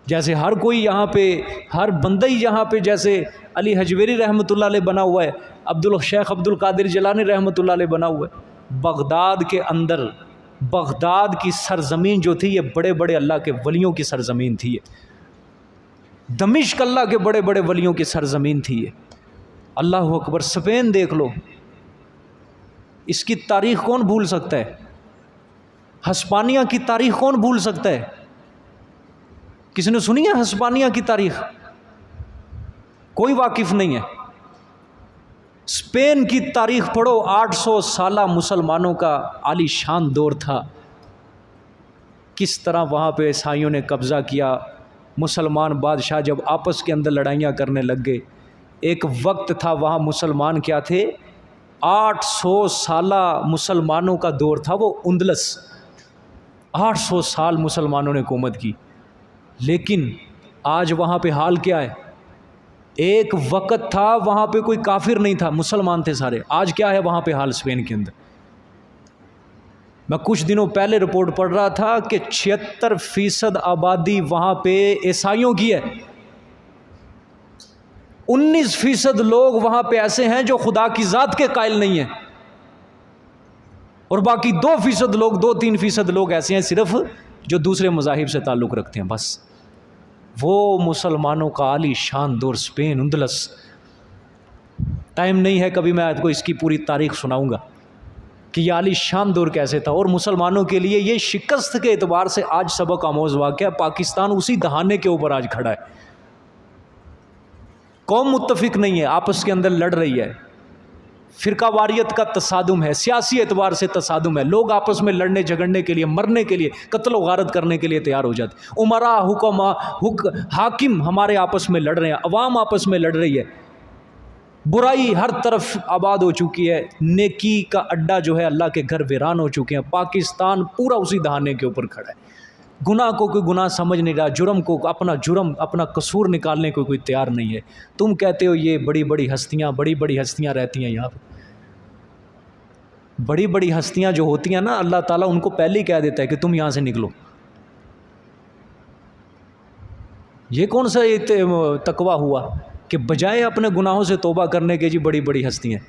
جیسے ہر کوئی یہاں پہ، ہر بندہ ہی یہاں پہ، جیسے علی حجویری رحمۃ اللہ علیہ بنا ہوا ہے، شیخ عبد القادر جیلانی رحمۃ اللہ علیہ بنا ہوا ہے۔ بغداد کے اندر، بغداد کی سرزمین جو تھی، یہ بڑے بڑے اللہ کے ولیوں کی سرزمین تھی۔ دمشق اللہ کے بڑے بڑے ولیوں کی سرزمین تھی یہ۔ اللہ اکبر۔ اسپین دیکھ لو، اس کی تاریخ کون بھول سکتا ہے؟ ہسپانیہ کی تاریخ کون بھول سکتا ہے؟ کسی نے سنی ہے ہسپانیہ کی تاریخ؟ کوئی واقف نہیں ہے۔ اسپین کی تاریخ پڑھو، 800 سالہ مسلمانوں کا عالی شان دور تھا۔ کس طرح وہاں پہ عیسائیوں نے قبضہ کیا، مسلمان بادشاہ جب آپس کے اندر لڑائیاں کرنے لگ گئے۔ ایک وقت تھا وہاں مسلمان کیا تھے، 800 سالہ مسلمانوں کا دور تھا، وہ اندلس، 800 سال مسلمانوں نے حکومت کی۔ لیکن آج وہاں پہ حال کیا ہے؟ ایک وقت تھا وہاں پہ کوئی کافر نہیں تھا، مسلمان تھے سارے۔ آج کیا ہے وہاں پہ حال اسپین کے اندر؟ میں کچھ دنوں پہلے رپورٹ پڑھ رہا تھا کہ 76% آبادی وہاں پہ عیسائیوں کی ہے۔ 19% لوگ وہاں پہ ایسے ہیں جو خدا کی ذات کے قائل نہیں ہیں، اور باقی 2% لوگ 2-3% لوگ ایسے ہیں صرف جو دوسرے مذاہب سے تعلق رکھتے ہیں. بس وہ مسلمانوں کا عالی شان دور اسپین اندلس. ٹائم نہیں ہے، کبھی میں آپ کو اس کی پوری تاریخ سناؤں گا کہ یہ عالی شان دور کیسے تھا. اور مسلمانوں کے لیے یہ شکست کے اعتبار سے آج سبق آموز واقعہ. پاکستان اسی دہانے کے اوپر آج کھڑا ہے. قوم متفق نہیں ہے، آپس کے اندر لڑ رہی ہے، فرقہ واریت کا تصادم ہے، سیاسی اعتبار سے تصادم ہے. لوگ آپس میں لڑنے جھگڑنے کے لیے، مرنے کے لیے، قتل و غارت کرنے کے لیے تیار ہو جاتے. عمرا حاکم ہمارے آپس میں لڑ رہے ہیں، عوام آپس میں لڑ رہی ہے. برائی ہر طرف آباد ہو چکی ہے، نیکی کا اڈا جو ہے اللہ کے گھر ویران ہو چکے ہیں. پاکستان پورا اسی دہانے کے اوپر کھڑا ہے. گناہ کو کوئی گناہ سمجھ نہیں رہا، جرم کو جرم اپنا قصور نکالنے کو کوئی تیار نہیں ہے. تم کہتے ہو یہ بڑی بڑی ہستیاں رہتی ہیں یہاں پہ. بڑی بڑی ہستیاں جو ہوتی ہیں نا، اللہ تعالیٰ ان کو پہلے ہی کہہ دیتا ہے کہ تم یہاں سے نکلو. یہ کون سا تقویٰ ہوا کہ بجائے اپنے گناہوں سے توبہ کرنے کے جی بڑی بڑی ہستیاں.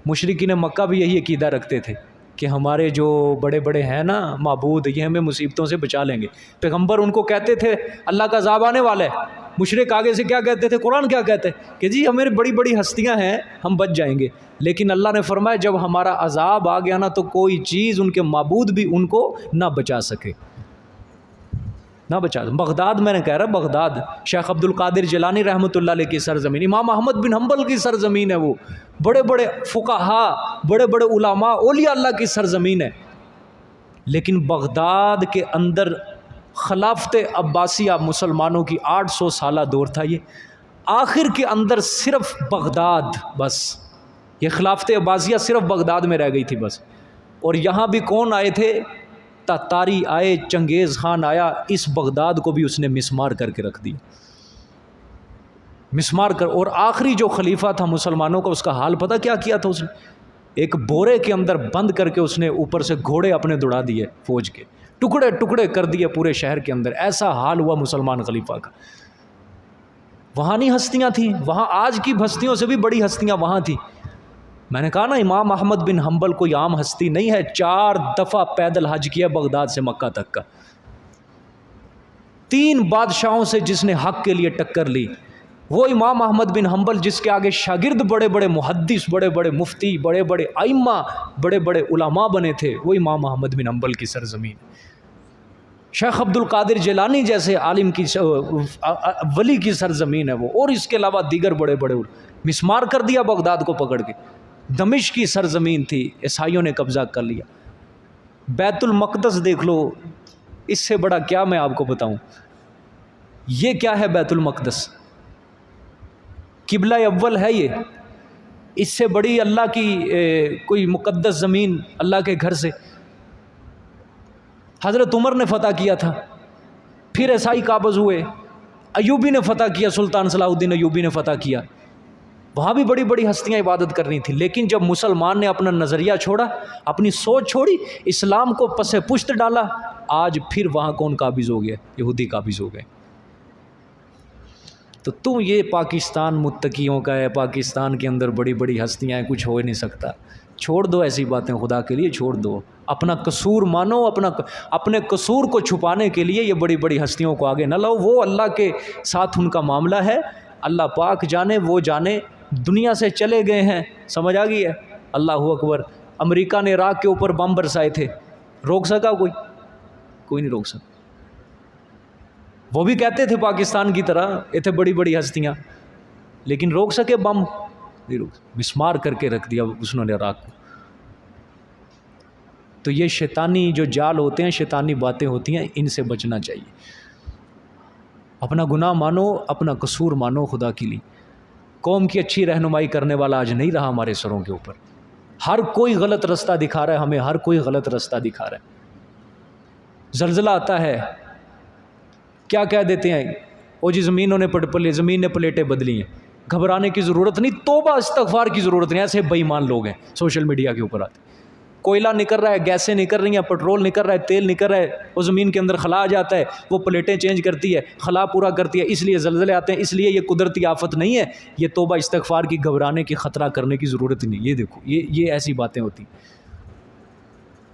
مشرکین مکہ بھی یہی عقیدہ رکھتے تھے کہ ہمارے جو بڑے بڑے ہیں نا معبود، یہ ہمیں مصیبتوں سے بچا لیں گے. پیغمبر ان کو کہتے تھے اللہ کا عذاب آنے والا ہے. مشرک آگے سے کیا کہتے تھے؟ قرآن کیا کہتے ہیں کہ جی ہماری بڑی بڑی ہستیاں ہیں، ہم بچ جائیں گے. لیکن اللہ نے فرمایا جب ہمارا عذاب آ گیا نا تو کوئی چیز، ان کے معبود بھی ان کو نہ بچا سکے، نہ بچا. بغداد، میں نے کہہ رہا بغداد شیخ عبد القادر جیلانی رحمۃ اللہ علیہ کی سرزمین، امام احمد بن حنبل کی سرزمین ہے. وہ بڑے بڑے فقہا، بڑے بڑے علماء، اولیاء اللہ کی سرزمین ہے. لیکن بغداد کے اندر خلافت عباسیہ مسلمانوں کی 800 سالہ دور تھا. یہ آخر کے اندر صرف بغداد، بس یہ خلافت عباسیہ صرف بغداد میں رہ گئی تھی بس. اور یہاں بھی کون آئے تھے؟ تاتاری آئے، چنگیز خان آیا، اس بغداد کو بھی اس نے مسمار کر کے رکھ دی، مسمار کر. اور آخری جو خلیفہ تھا مسلمانوں کا، اس کا حال پتہ کیا کیا تھا؟ اس نے ایک بورے کے اندر بند کر کے اس نے اوپر سے گھوڑے اپنے دوڑا دیے، فوج کے ٹکڑے ٹکڑے کر دیے پورے شہر کے اندر. ایسا حال ہوا مسلمان خلیفہ کا. وہاں نہیں ہستیاں تھیں، وہاں آج کی ہستیوں سے بھی بڑی ہستیاں وہاں تھیں. میں نے کہا نا امام احمد بن حنبل کوئی عام ہستی نہیں ہے. 4 دفعہ پیدل حج کیا بغداد سے مکہ تک کا. 3 بادشاہوں سے جس نے حق کے لیے ٹکر لی، وہ امام احمد بن حنبل جس کے آگے شاگرد بڑے بڑے محدث، بڑے بڑے مفتی، بڑے بڑے ائمہ، بڑے بڑے علماء بنے تھے، وہ امام احمد بن حنبل کی سرزمین. شیخ عبد القادر جیلانی جیسے عالم کی ولی کی سرزمین ہے وہ. اور اس کے علاوہ دیگر بڑے بڑے مسمار کر دیا بغداد کو پکڑ کے. دمشق کی سرزمین تھی، عیسائیوں نے قبضہ کر لیا. بیت المقدس دیکھ لو، اس سے بڑا کیا میں آپ کو بتاؤں. یہ کیا ہے بیت المقدس؟ قبلہ اول ہے یہ. اس سے بڑی اللہ کی کوئی مقدس زمین اللہ کے گھر سے حضرت عمر نے فتح کیا تھا، پھر عیسائی قابض ہوئے، ایوبی نے فتح کیا، سلطان صلاح الدین ایوبی نے فتح کیا. وہاں بھی بڑی بڑی ہستیاں عبادت کر رہی تھیں. لیکن جب مسلمان نے اپنا نظریہ چھوڑا، اپنی سوچ چھوڑی، اسلام کو پس پشت ڈالا، آج پھر وہاں کون قابض ہو گیا؟ یہودی قابض ہو گئے. تو تم یہ پاکستان متقیوں کا ہے، پاکستان کے اندر بڑی بڑی ہستیاں ہیں، کچھ ہو ہی نہیں سکتا. چھوڑ دو ایسی باتیں، خدا کے لیے چھوڑ دو. اپنا قصور مانو. اپنے قصور کو چھپانے کے لیے یہ بڑی بڑی ہستیوں کو آگے نہ لاؤ. وہ اللہ کے ساتھ ان کا معاملہ ہے، اللہ پاک جانے، وہ جانے. دنیا سے چلے گئے ہیں، سمجھ آ گئی ہے. اللہ اکبر. امریکہ نے عراق کے اوپر بم برسائے تھے، روک سکا کوئی؟ کوئی نہیں روک سکا. وہ بھی کہتے تھے پاکستان کی طرح یہ تھے بڑی بڑی ہستیاں، لیکن روک سکے بم؟ نہیں روک. مسمار کر کے رکھ دیا اس نے عراق کو. تو یہ شیطانی جو جال ہوتے ہیں، شیطانی باتیں ہوتی ہیں، ان سے بچنا چاہیے. اپنا گناہ مانو، اپنا قصور مانو خدا کے لیے. قوم کی اچھی رہنمائی کرنے والا آج نہیں رہا ہمارے سروں کے اوپر. ہر کوئی غلط رستہ دکھا رہا ہے ہمیں، ہر کوئی غلط رستہ دکھا رہا ہے. زلزلہ آتا ہے، کیا کہہ دیتے ہیں؟ وہ جی زمین نے پلیٹیں بدلی ہیں. گھبرانے کی ضرورت نہیں، توبہ استغفار کی ضرورت نہیں. ایسے بے ایمان لوگ ہیں سوشل میڈیا کے اوپر آتے. کوئلہ نکل رہا ہے، گیسیں نکل رہی ہیں، پٹرول نکل رہا ہے، تیل نکل رہا ہے، وہ زمین کے اندر خلا آ جاتا ہے، وہ پلیٹیں چینج کرتی ہے، خلا پورا کرتی ہے، اس لیے زلزلے آتے ہیں. اس لیے یہ قدرتی آفت نہیں ہے، یہ توبہ استغفار کی، گھبرانے کی، خطرہ کرنے کی ضرورت نہیں. یہ دیکھو یہ ایسی باتیں ہوتی ہیں.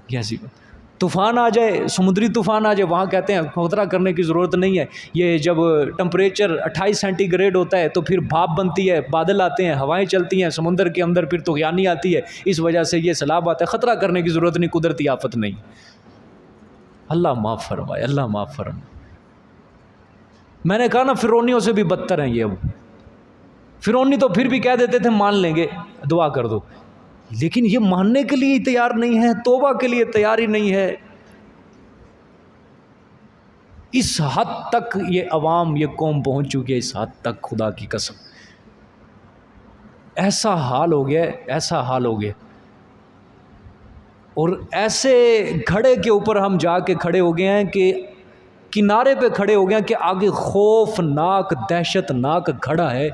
یہ ایسی بات، طوفان آ جائے، سمندری طوفان آ جائے، وہاں کہتے ہیں خطرہ کرنے کی ضرورت نہیں ہے. یہ جب ٹمپریچر 28 سینٹی گریڈ ہوتا ہے تو پھر بھاپ بنتی ہے، بادل آتے ہیں، ہوائیں چلتی ہیں سمندر کے اندر، پھر طغیانی آتی ہے، اس وجہ سے یہ سیلاب آتا ہے. خطرہ کرنے کی ضرورت نہیں، قدرتی آفت نہیں. اللہ معاف فرمائے، اللہ معاف فرمائے. میں نے کہا نا فرعونیوں سے بھی بدتر ہیں یہ. اب فرعونی تو پھر بھی کہہ دیتے تھے مان لیں گے، دعا کر دو، لیکن یہ ماننے کے لیے تیار نہیں ہے، توبہ کے لیے تیار ہی نہیں ہے. اس حد تک یہ عوام، یہ قوم پہنچ چکی ہے، اس حد تک خدا کی قسم. ایسا حال ہو گیا، ایسا حال ہو گیا. اور ایسے گھڑے کے اوپر ہم جا کے کھڑے ہو گئے ہیں کہ کنارے پہ کھڑے ہو گئے ہیں کہ آگے خوفناک، دہشت ناک گھڑا ہے،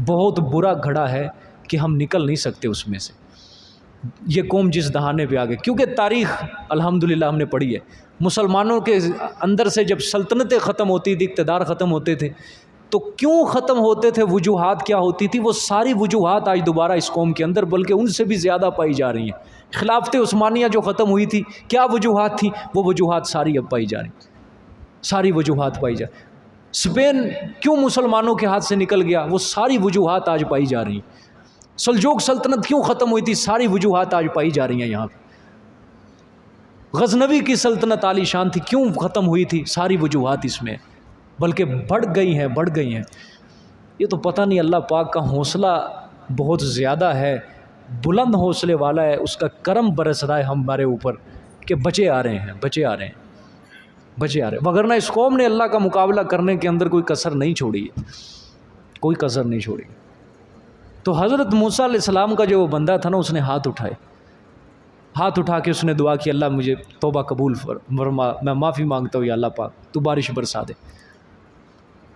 بہت برا گھڑا ہے کہ ہم نکل نہیں سکتے اس میں سے. یہ قوم جس دہانے پہ آ گئی، کیونکہ تاریخ الحمدللہ ہم نے پڑھی ہے. مسلمانوں کے اندر سے جب سلطنتیں ختم ہوتی تھی، اقتدار ختم ہوتے تھے، تو کیوں ختم ہوتے تھے، وجوہات کیا ہوتی تھی، وہ ساری وجوہات آج دوبارہ اس قوم کے اندر بلکہ ان سے بھی زیادہ پائی جا رہی ہیں. خلافت عثمانیہ جو ختم ہوئی تھی، کیا وجوہات تھیں، وہ وجوہات ساری اب پائی جا رہی ہیں، ساری وجوہات پائی جا رہی ہیں. اسپین کیوں مسلمانوں کے ہاتھ سے نکل گیا، وہ ساری وجوہات آج پائی جا رہی ہیں. سلجوق سلطنت کیوں ختم ہوئی تھی، ساری وجوہات آج پائی جا رہی ہیں یہاں پہ. غزنوی کی سلطنت عالی شان تھی، کیوں ختم ہوئی تھی، ساری وجوہات اس میں، بلکہ بڑھ گئی ہیں، بڑھ گئی ہیں. یہ تو پتہ نہیں، اللہ پاک کا حوصلہ بہت زیادہ ہے، بلند حوصلے والا ہے، اس کا کرم برس رہا ہے ہمارے اوپر کہ بچے آ رہے ہیں، بچے آ رہے ہیں، بچے آ رہے ہیں. وگرنہ اس قوم نے اللہ کا مقابلہ کرنے کے اندر کوئی کسر نہیں چھوڑی ہے، کوئی کسر نہیں چھوڑی. تو حضرت موسیٰ علیہ السلام کا جو وہ بندہ تھا نا، اس نے ہاتھ اٹھائے، ہاتھ اٹھا کے اس نے دعا کی، اللہ مجھے توبہ قبول فرما، میں معافی مانگتا ہوں یا اللہ پاک تو بارش برسا دے.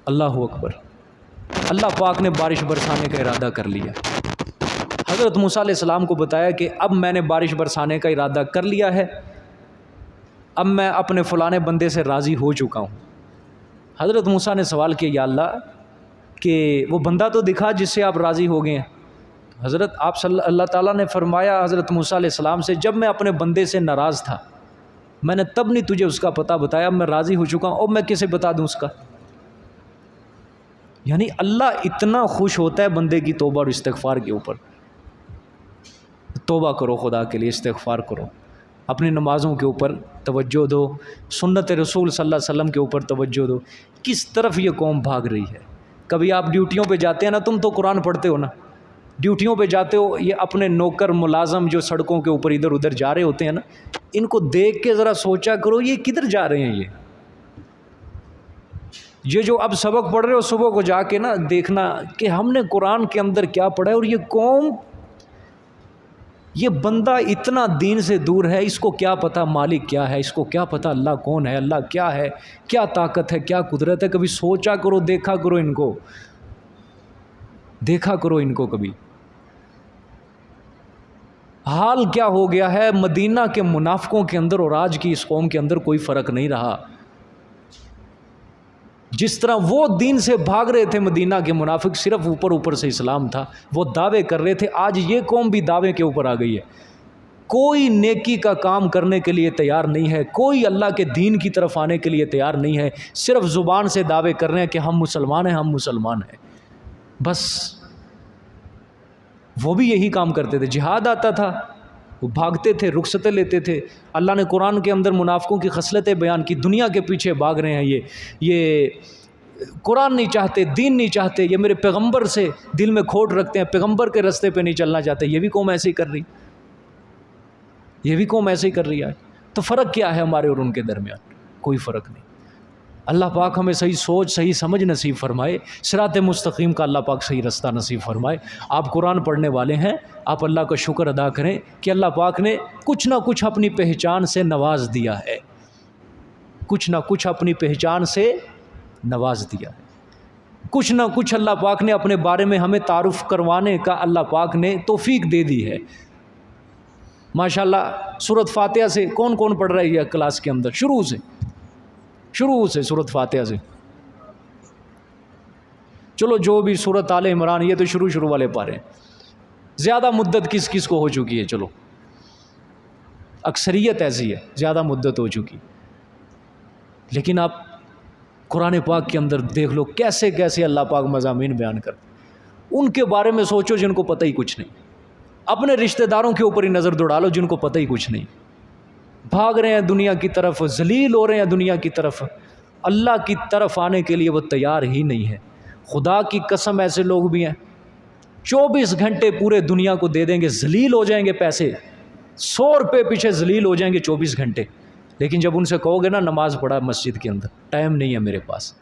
اللہ اکبر. اللہ پاک نے بارش برسانے کا ارادہ کر لیا. حضرت موسیٰ علیہ السلام کو بتایا کہ اب میں نے بارش برسانے کا ارادہ کر لیا ہے، اب میں اپنے فلانے بندے سے راضی ہو چکا ہوں. حضرت موسیٰ نے سوال کیا، یا اللہ کہ وہ بندہ تو دکھا جس سے آپ راضی ہو گئے ہیں. حضرت اللہ تعالیٰ نے فرمایا حضرت موسیٰ علیہ السلام سے، جب میں اپنے بندے سے ناراض تھا میں نے تب نہیں تجھے اس کا پتہ بتایا، اب میں راضی ہو چکا ہوں، اب میں کسے بتا دوں اس کا. یعنی اللہ اتنا خوش ہوتا ہے بندے کی توبہ اور استغفار کے اوپر. توبہ کرو خدا کے لیے، استغفار کرو، اپنی نمازوں کے اوپر توجہ دو، سنت رسول صلی اللہ علیہ وسلم کے اوپر توجہ دو. کس طرف یہ قوم بھاگ رہی ہے. کبھی آپ ڈیوٹیوں پہ جاتے ہیں نا، تم تو قرآن پڑھتے ہو نا، ڈیوٹیوں پہ جاتے ہو، یہ اپنے نوکر ملازم جو سڑکوں کے اوپر ادھر ادھر جا رہے ہوتے ہیں نا، ان کو دیکھ کے ذرا سوچا کرو یہ کدھر جا رہے ہیں. یہ جو اب سبق پڑھ رہے ہو صبح کو جا کے نا دیکھنا کہ ہم نے قرآن کے اندر کیا پڑھا ہے، اور یہ قوم، یہ بندہ اتنا دین سے دور ہے، اس کو کیا پتہ مالک کیا ہے، اس کو کیا پتہ اللہ کون ہے، اللہ کیا ہے، کیا طاقت ہے، کیا قدرت ہے. کبھی سوچا کرو، دیکھا کرو ان کو، دیکھا کرو ان کو. کبھی حال کیا ہو گیا ہے مدینہ کے منافقوں کے اندر اور آج کی اس قوم کے اندر کوئی فرق نہیں رہا. جس طرح وہ دین سے بھاگ رہے تھے مدینہ کے منافق، صرف اوپر اوپر سے اسلام تھا، وہ دعوے کر رہے تھے، آج یہ قوم بھی دعوے کے اوپر آ گئی ہے. کوئی نیکی کا کام کرنے کے لیے تیار نہیں ہے، کوئی اللہ کے دین کی طرف آنے کے لیے تیار نہیں ہے، صرف زبان سے دعوے کر رہے ہیں کہ ہم مسلمان ہیں، ہم مسلمان ہیں. بس وہ بھی یہی کام کرتے تھے. جہاد آتا تھا وہ بھاگتے تھے، رخصتیں لیتے تھے. اللہ نے قرآن کے اندر منافقوں کی خصلتیں بیان کی، دنیا کے پیچھے بھاگ رہے ہیں، یہ قرآن نہیں چاہتے، دین نہیں چاہتے، یہ میرے پیغمبر سے دل میں کھوٹ رکھتے ہیں، پیغمبر کے رستے پہ نہیں چلنا چاہتے. یہ بھی قوم ایسے ہی کر رہی، یہ بھی قوم ایسے ہی کر رہی ہے. تو فرق کیا ہے ہمارے اور ان کے درمیان؟ کوئی فرق نہیں. اللہ پاک ہمیں صحیح سوچ، صحیح سمجھ نصیب فرمائے، صراط مستقیم کا اللہ پاک صحیح رستہ نصیب فرمائے. آپ قرآن پڑھنے والے ہیں، آپ اللہ کا شکر ادا کریں کہ اللہ پاک نے کچھ نہ کچھ اپنی پہچان سے نواز دیا ہے، کچھ نہ کچھ اپنی پہچان سے نواز دیا ہے، کچھ نہ کچھ اللہ پاک نے اپنے بارے میں ہمیں تعارف کروانے کا اللہ پاک نے توفیق دے دی ہے. ماشاءاللہ سورۃ فاتحہ سے کون کون پڑھ رہا ہے یہ کلاس کے اندر؟ شروع سے سورۃ فاتحہ سے. چلو جو بھی سورۃ آل عمران، یہ تو شروع والے پارے ہیں. زیادہ مدت کس کس کو ہو چکی ہے؟ چلو اکثریت ایسی ہے، زیادہ مدت ہو چکی. لیکن آپ قرآن پاک کے اندر دیکھ لو کیسے کیسے اللہ پاک مضامین بیان کرتے. ان کے بارے میں سوچو جن کو پتہ ہی کچھ نہیں. اپنے رشتہ داروں کے اوپر ہی نظر دوڑا لو جن کو پتہ ہی کچھ نہیں. بھاگ رہے ہیں دنیا کی طرف، ذلیل ہو رہے ہیں دنیا کی طرف، اللہ کی طرف آنے کے لیے وہ تیار ہی نہیں ہے. خدا کی قسم ایسے لوگ بھی ہیں 24 گھنٹے پورے دنیا کو دے دیں گے، ذلیل ہو جائیں گے، پیسے 100 روپے پیچھے ذلیل ہو جائیں گے 24 گھنٹے. لیکن جب ان سے کہو گے نا نماز پڑھا مسجد کے اندر، ٹائم نہیں ہے میرے پاس.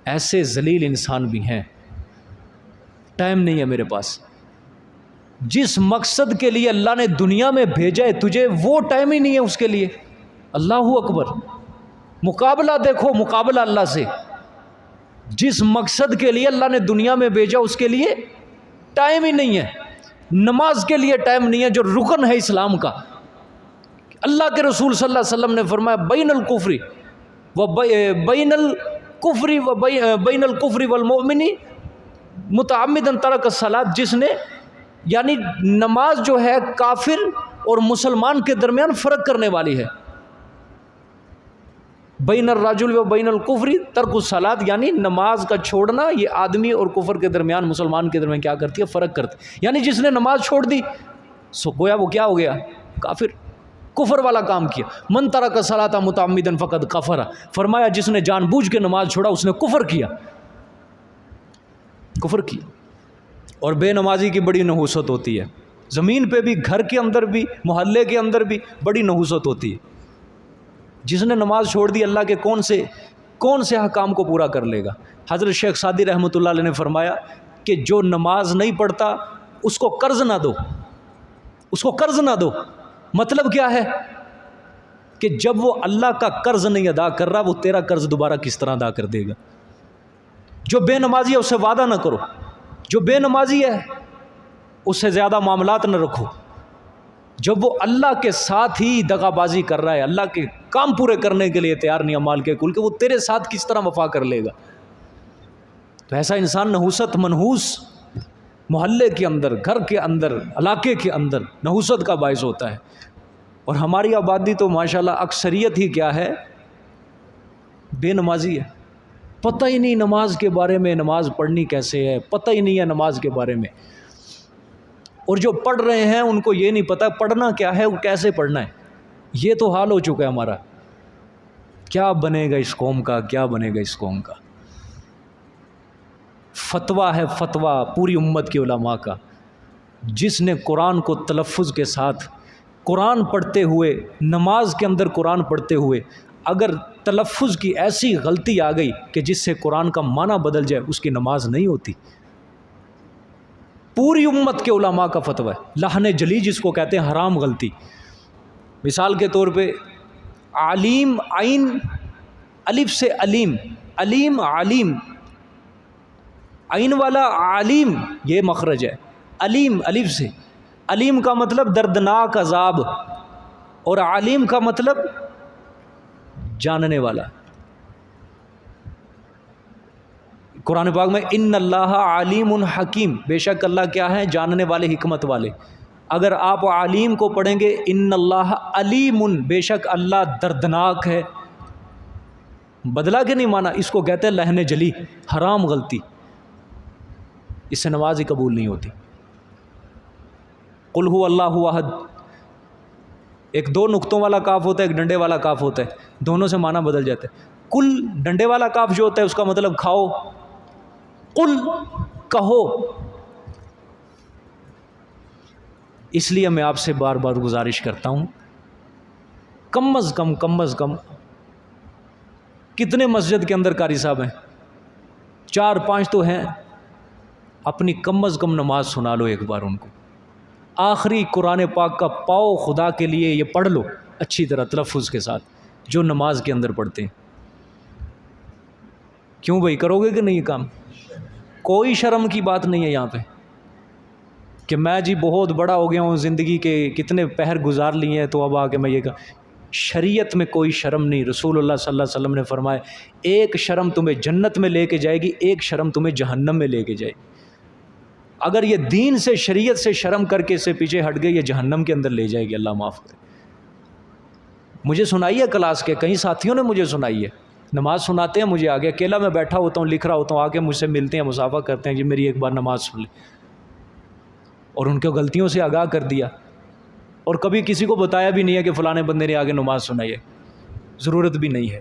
ایسے ذلیل انسان بھی ہیں، ٹائم نہیں ہے میرے پاس. جس مقصد کے لیے اللہ نے دنیا میں بھیجا ہے تجھے، وہ ٹائم ہی نہیں ہے اس کے لیے. اللہ اکبر. مقابلہ دیکھو، مقابلہ اللہ سے. جس مقصد کے لیے اللہ نے دنیا میں بھیجا اس کے لیے ٹائم ہی نہیں ہے. نماز کے لیے ٹائم نہیں ہے جو رکن ہے اسلام کا. اللہ کے رسول صلی اللہ علیہ وسلم نے فرمایا بین الکفر والمؤمن متعمدا ترک الصلاۃ. جس نے یعنی نماز جو ہے کافر اور مسلمان کے درمیان فرق کرنے والی ہے. بین الرجل و بین الکفر ترک الصلاۃ، یعنی نماز کا چھوڑنا یہ آدمی اور کفر کے درمیان، مسلمان کے درمیان کیا کرتی ہے؟ فرق کرتی. یعنی جس نے نماز چھوڑ دی سو گویا وہ کیا ہو گیا؟ کافر، کفر والا کام کیا. من ترک الصلاۃ متعمدا فقد کفر. فرمایا جس نے جان بوجھ کے نماز چھوڑا اس نے کفر کیا. اور بے نمازی کی بڑی نحوست ہوتی ہے، زمین پہ بھی، گھر کے اندر بھی، محلے کے اندر بھی بڑی نحوست ہوتی ہے. جس نے نماز چھوڑ دی اللہ کے کون سے حکام کو پورا کر لے گا؟ حضرت شیخ سعدی رحمۃ اللہ علیہ نے فرمایا کہ جو نماز نہیں پڑھتا اس کو قرض نہ دو، اس کو قرض نہ دو. مطلب کیا ہے کہ جب وہ اللہ کا قرض نہیں ادا کر رہا، وہ تیرا قرض دوبارہ کس طرح ادا کر دے گا؟ جو بے نمازی ہے اس سے وعدہ نہ کرو، جو بے نمازی ہے اس سے زیادہ معاملات نہ رکھو. جب وہ اللہ کے ساتھ ہی دغا بازی کر رہا ہے، اللہ کے کام پورے کرنے کے لیے تیار نہیں امال کے کل کے، وہ تیرے ساتھ کس طرح وفا کر لے گا؟ تو ایسا انسان نحوست منحوس محلے کے اندر، گھر کے اندر، علاقے کے اندر نحوست کا باعث ہوتا ہے. اور ہماری آبادی تو ماشاءاللہ اکثریت ہی کیا ہے؟ بے نمازی ہے. پتہ ہی نہیں نماز کے بارے میں، نماز پڑھنی کیسے ہے، پتہ ہی نہیں ہے نماز کے بارے میں. اور جو پڑھ رہے ہیں ان کو یہ نہیں پتہ پڑھنا کیا ہے، وہ کیسے پڑھنا ہے. یہ تو حال ہو چکا ہے ہمارا. کیا بنے گا اس قوم کا، کیا بنے گا اس قوم کا؟ فتویٰ ہے فتویٰ پوری امت کے علماء کا. جس نے قرآن کو تلفظ کے ساتھ قرآن پڑھتے ہوئے، نماز کے اندر قرآن پڑھتے ہوئے اگر تلفظ کی ایسی غلطی آ گئی کہ جس سے قرآن کا معنی بدل جائے، اس کی نماز نہیں ہوتی. پوری امت کے علماء کا فتویٰ ہے. لحن جلی جس کو کہتے ہیں، حرام غلطی. مثال کے طور پہ علیم، عین الف سے علیم، علیم علیم، عین والا علیم یہ مخرج ہے. علیم الف سے، علیم کا مطلب دردناک عذاب، اور علیم کا مطلب جاننے والا. قرآن پاک میں ان اللہ علیم حکیم، بے شک اللہ کیا ہے؟ جاننے والے، حکمت والے. اگر آپ علیم کو پڑھیں گے ان اللہ علیم، بے شک اللہ دردناک ہے. بدلا کے نہیں مانا، اس کو کہتے ہیں لحن جلی، حرام غلطی. اس سے نماز ہی قبول نہیں ہوتی. قل هو اللہ احد، ایک 2 نقطوں والا کاف ہوتا ہے، ایک ڈنڈے والا کاف ہوتا ہے، دونوں سے معنی بدل جاتا ہے. کل ڈنڈے والا کاف جو ہوتا ہے اس کا مطلب کھاؤ، قل کہو. اس لیے میں آپ سے بار بار گزارش کرتا ہوں، کم از کم کتنے مسجد کے اندر قاری صاحب ہیں؟ 4-5 تو ہیں. اپنی کم از کم نماز سنا لو ایک بار ان کو. آخری قرآن پاک کا پاؤ خدا کے لیے یہ پڑھ لو اچھی طرح تلفظ کے ساتھ، جو نماز کے اندر پڑھتے ہیں. کیوں بھائی، کرو گے کہ نہیں کام؟ کوئی شرم کی بات نہیں ہے یہاں پہ. کہ میں جی بہت بڑا ہو گیا ہوں، زندگی کے کتنے پہر گزار لیے ہیں، تو اب آ کے میں یہ کہا شریعت میں کوئی شرم نہیں۔ رسول اللہ صلی اللہ علیہ وسلم نے فرمایا ایک شرم تمہیں جنت میں لے کے جائے گی، ایک شرم تمہیں جہنم میں لے کے جائے گی۔ اگر یہ دین سے شریعت سے شرم کر کے سے پیچھے ہٹ گئی، یہ جہنم کے اندر لے جائے گی، اللہ معاف کرے۔ مجھے سنائی ہے کلاس کے کئی ساتھیوں نے مجھے سنائی ہے، نماز سناتے ہیں مجھے آگے، اکیلا میں بیٹھا ہوتا ہوں لکھ رہا ہوتا ہوں، آ کے مجھ سے ملتے ہیں، مصافحہ کرتے ہیں، جی میری ایک بار نماز سن لیں، اور ان کو غلطیوں سے آگاہ کر دیا، اور کبھی کسی کو بتایا بھی نہیں ہے کہ فلانے بندے نے آگے نماز سنائی ہے، ضرورت بھی نہیں ہے۔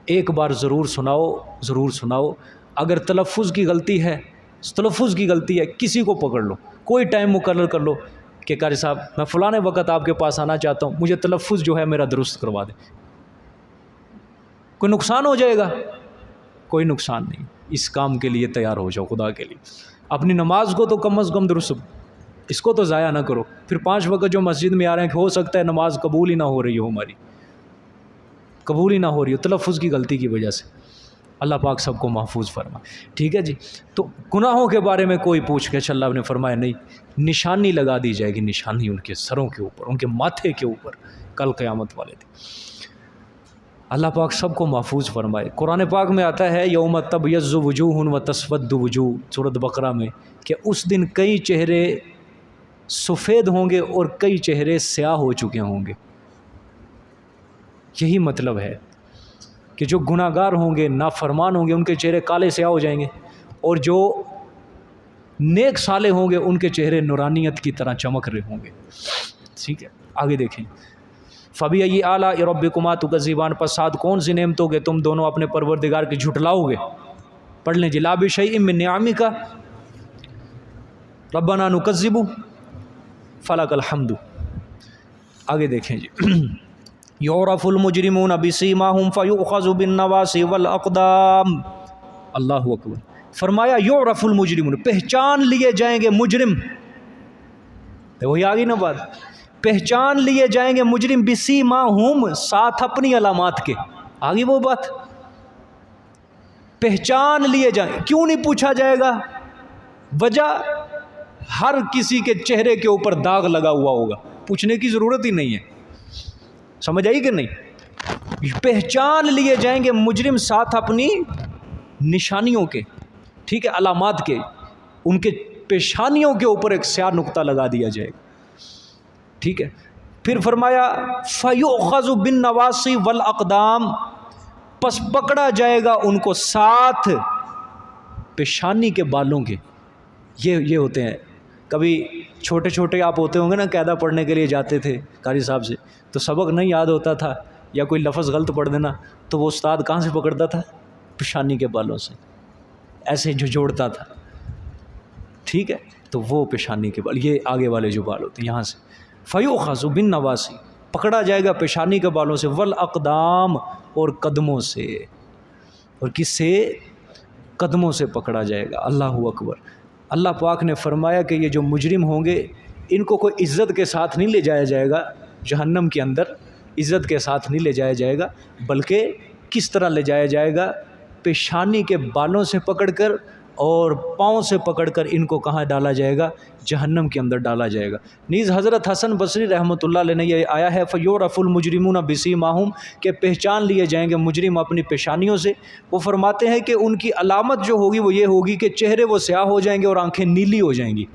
ایک بار ضرور سناؤ، ضرور سناؤ۔ اگر تلفظ کی غلطی ہے، تلفظ کی غلطی ہے، کسی کو پکڑ لو، کوئی ٹائم مقرر کر لو کہ قاری صاحب میں فلانے وقت آپ کے پاس آنا چاہتا ہوں، مجھے تلفظ جو ہے میرا درست کروا دیں۔ کوئی نقصان ہو جائے گا؟ کوئی نقصان نہیں۔ اس کام کے لیے تیار ہو جاؤ، خدا کے لیے۔ اپنی نماز کو تو کم از کم درست، اس کو تو ضائع نہ کرو۔ پھر 5 وقت جو مسجد میں آ رہے ہیں کہ ہو سکتا ہے نماز قبول ہی نہ ہو رہی ہو، ہماری قبول ہی نہ ہو رہی ہو تلفظ کی غلطی کی وجہ سے۔ اللہ پاک سب کو محفوظ فرمائے، ٹھیک ہے جی۔ تو گناہوں کے بارے میں کوئی پوچھ کے اللہ نے فرمایا نہیں، نشانی لگا دی جائے گی، نشانی ان کے سروں کے اوپر، ان کے ماتھے کے اوپر کل قیامت والے دن۔ اللہ پاک سب کو محفوظ فرمائے۔ قرآن پاک میں آتا ہے یوم تبیض وجوہ و تسود وجوہ، سورۃ بقرہ میں، کہ اس دن کئی چہرے سفید ہوں گے اور کئی چہرے سیاہ ہو چکے ہوں گے۔ یہی مطلب ہے کہ جو گناہ گار ہوں گے، نافرمان ہوں گے، ان کے چہرے کالے سیاہ ہو جائیں گے، اور جو نیک صالح ہوں گے ان کے چہرے نورانیت کی طرح چمک رہے ہوں گے، ٹھیک ہے۔ آگے دیکھیں، فَبِأَيِّ آلَاءِ رَبِّكُمَا تُكَذِّبَانِ، پس ساتھ کون سی نعمتوں کے تم دونوں اپنے پروردگار کی جھٹلاؤ گے؟ پڑھ لیں جی، لَا بِشَيْءٍ مِّن نِّعَمِكَ رَبَّنَا نُكَذِّبُ فَلَكَ الْحَمْدُ۔ آگے دیکھیں جی، یعرف المجرمون بسیماہم فیؤخذ بالنواصی والاقدام۔ اللہ اکبر۔ فرمایا یعرف المجرمون، پہچان لیے جائیں گے مجرم، وہی آگی نا بات، پہچان لیے جائیں گے مجرم بسیماہم، ساتھ اپنی علامات کے، آگی وہ بات، پہچان لیے جائیں۔ کیوں نہیں پوچھا جائے گا؟ وجہ ہر کسی کے چہرے کے اوپر داغ لگا ہوا ہوگا، پوچھنے کی ضرورت ہی نہیں ہے، سمجھ آئی کہ نہیں؟ پہچان لیے جائیں گے مجرم ساتھ اپنی نشانیوں کے، ٹھیک ہے، علامات کے، ان کے پیشانیوں کے اوپر ایک سیاہ نقطہ لگا دیا جائے گا، ٹھیک ہے۔ پھر فرمایا فَيُؤْخَذُ بِالنَّوَاصِي وَالْأَقْدَامِ، پس پکڑا جائے گا ان کو ساتھ پیشانی کے بالوں کے۔ یہ ہوتے ہیں، کبھی چھوٹے چھوٹے آپ ہوتے ہوں گے نا، قاعدہ پڑھنے کے لیے جاتے تھے قاری صاحب سے، تو سبق نہیں یاد ہوتا تھا یا کوئی لفظ غلط پڑھ دینا، تو وہ استاد کہاں سے پکڑتا تھا؟ پیشانی کے بالوں سے، ایسے جھجوڑتا تھا، ٹھیک ہے۔ تو وہ پیشانی کے بال، یہ آگے والے جو بال ہوتے ہیں یہاں سے، فیؤخذ بالنواصی، پکڑا جائے گا پیشانی کے بالوں سے، والاقدام، اور قدموں سے، اور کس سے؟ قدموں سے پکڑا جائے گا۔ اللہ اکبر۔ اللہ پاک نے فرمایا کہ یہ جو مجرم ہوں گے ان کو کوئی عزت کے ساتھ نہیں لے جایا جائے گا جہنم کے اندر، عزت کے ساتھ نہیں لے جایا جائے گا، بلکہ کس طرح لے جایا جائے گا؟ پیشانی کے بالوں سے پکڑ کر اور پاؤں سے پکڑ کر ان کو کہاں ڈالا جائے گا؟ جہنم کے اندر ڈالا جائے گا۔ نیز حضرت حسن بصری رحمۃ اللہ علیہ نے یہ آیا ہے فَيُعْرَفُ الْمُجْرِمُونَ بِسِيمَاهُمْ، کہ پہچان لیے جائیں گے مجرم اپنی پیشانیوں سے۔ وہ فرماتے ہیں کہ ان کی علامت جو ہوگی وہ یہ ہوگی کہ چہرے وہ سیاہ ہو جائیں گے اور آنکھیں نیلی ہو جائیں گی،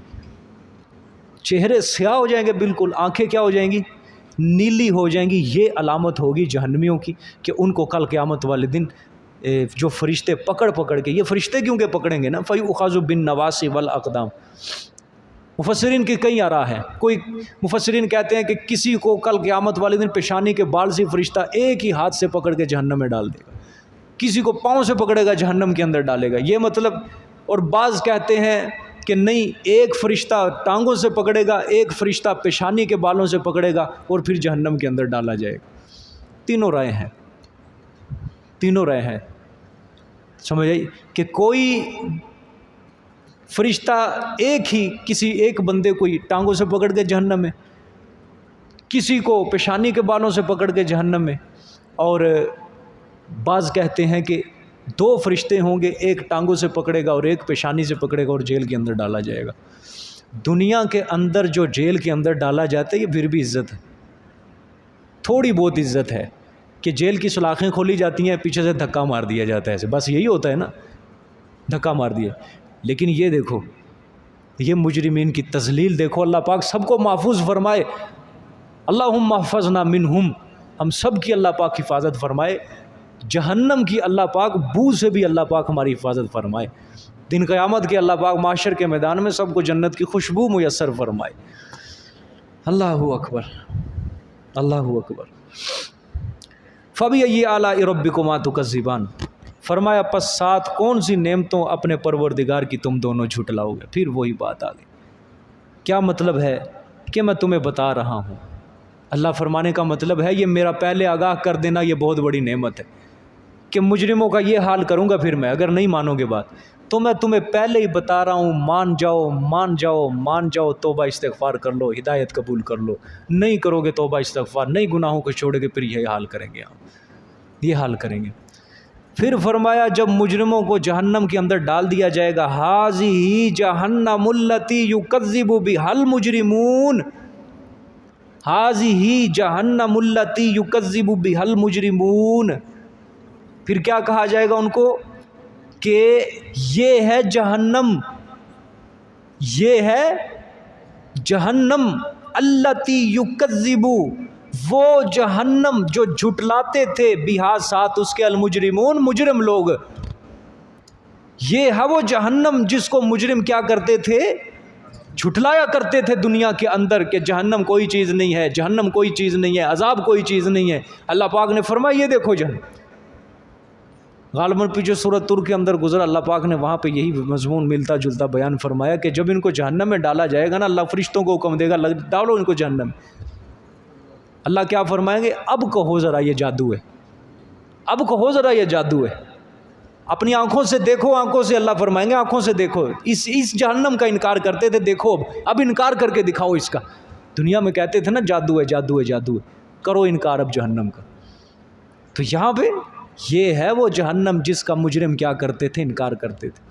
چہرے سیاہ ہو جائیں گے بالکل، آنکھیں کیا ہو جائیں گی؟ نیلی ہو جائیں گی۔ یہ علامت ہوگی جہنمیوں کی کہ ان کو کل قیامت والے دن جو فرشتے پکڑ کے، یہ فرشتے کیونکہ پکڑیں گے نا، فَيُؤْخَذُ بِالنَّوَاصِي وَالْأَقْدَامِ۔ مفسرین کی کئی آراء ہیں، کوئی مفسرین کہتے ہیں کہ کسی کو کل قیامت والے دن پیشانی کے بال سے فرشتہ ایک ہی ہاتھ سے پکڑ کے جہنم میں ڈال دے گا، کسی کو پاؤں سے پکڑے گا جہنم کے اندر ڈالے گا، یہ مطلب۔ اور بعض کہتے ہیں کہ نہیں، ایک فرشتہ ٹانگوں سے پکڑے گا، ایک فرشتہ پیشانی کے بالوں سے پکڑے گا اور پھر جہنم کے اندر ڈالا جائے گا۔ تینوں رائے ہیں، تینوں رائے ہیں، سمجھ آئی؟ کہ کوئی فرشتہ ایک ہی، کسی ایک بندے کو ٹانگوں سے پکڑ کے جہنم میں، کسی کو پیشانی کے بالوں سے پکڑ کے جہنم میں، اور بعض کہتے ہیں کہ 2 فرشتے ہوں گے، ایک ٹانگوں سے پکڑے گا اور ایک پیشانی سے پکڑے گا اور جیل کے اندر ڈالا جائے گا۔ دنیا کے اندر جو جیل کے اندر ڈالا جاتا ہے یہ پھر بھی عزت ہے، تھوڑی بہت عزت ہے کہ جیل کی سلاخیں کھولی جاتی ہیں، پیچھے سے دھکا مار دیا جاتا ہے ایسے، بس یہی ہوتا ہے نا، دھکا مار دیا. لیکن یہ دیکھو، یہ مجرمین کی تذلیل دیکھو. اللہ پاک سب کو محفوظ فرمائے. اللہم احفظنا منہم، ہم سب کی اللہ پاک حفاظت فرمائے. جہنم کی اللہ پاک بو سے بھی اللہ پاک ہماری حفاظت فرمائے. دن قیامت کے اللہ پاک معاشر کے میدان میں سب کو جنت کی خوشبو میسر فرمائے. اللہ اکبر، اللہ اکبر. فَبِأَيِّ آلَاءِ رَبِّكُمَا تُكَذِّبَانِ، فرمایا پس ساتھ کون سی نعمتوں اپنے پروردگار کی تم دونوں جھٹلاؤ گے. پھر وہی بات آ گئی. کیا مطلب ہے کہ میں تمہیں بتا رہا ہوں؟ اللہ فرمانے کا مطلب ہے یہ میرا پہلے آگاہ کر دینا یہ بہت بڑی نعمت ہے کہ مجرموں کا یہ حال کروں گا پھر میں، اگر نہیں مانو گے بات تو میں تمہیں پہلے ہی بتا رہا ہوں. مان جاؤ مان جاؤ مان جاؤ، توبہ استغفار کر لو، ہدایت قبول کر لو. نہیں کرو گے توبہ استغفار، نہیں گناہوں کو چھوڑ کے، پھر یہ حال کریں گے ہم، یہ حال کریں گے. پھر فرمایا جب مجرموں کو جہنم کے اندر ڈال دیا جائے گا، ہذہ جہنم التی یکذب بہا المجرمون، ہذہ جہنم التی یکذب بہا المجرمون. پھر کیا کہا جائے گا ان کو کہ یہ ہے جہنم، یہ ہے جہنم التی یکذب، وہ جہنم جو جھٹلاتے تھے، بہا ساتھ اس کے، المجرمون مجرم لوگ. یہ ہے وہ جہنم جس کو مجرم کیا کرتے تھے؟ جھٹلایا کرتے تھے دنیا کے اندر کہ جہنم کوئی چیز نہیں ہے، جہنم کوئی چیز نہیں ہے، عذاب کوئی چیز نہیں ہے. اللہ پاک نے فرمایا یہ دیکھو جہنم. غالباً پیچھے سورۃ طور کے اندر گزرا، اللہ پاک نے وہاں پہ یہی مضمون ملتا جلتا بیان فرمایا کہ جب ان کو جہنم میں ڈالا جائے گا نا، اللہ فرشتوں کو حکم دے گا ڈالو ان کو جہنم. اللہ کیا فرمائیں گے؟ اب کہو ذرا یہ جادو ہے، اب کہو ذرا یہ جادو ہے. اپنی آنکھوں سے دیکھو، آنکھوں سے اللہ فرمائیں گے آنکھوں سے دیکھو. اس جہنم کا انکار کرتے تھے، دیکھو اب انکار کر کے دکھاؤ اس کا. دنیا میں کہتے تھے نا جادو ہے جادو ہے جادو ہے، کرو انکار اب جہنم کا. تو یہاں پہ یہ ہے وہ جہنم جس کا مجرم کیا کرتے تھے؟ انکار کرتے تھے.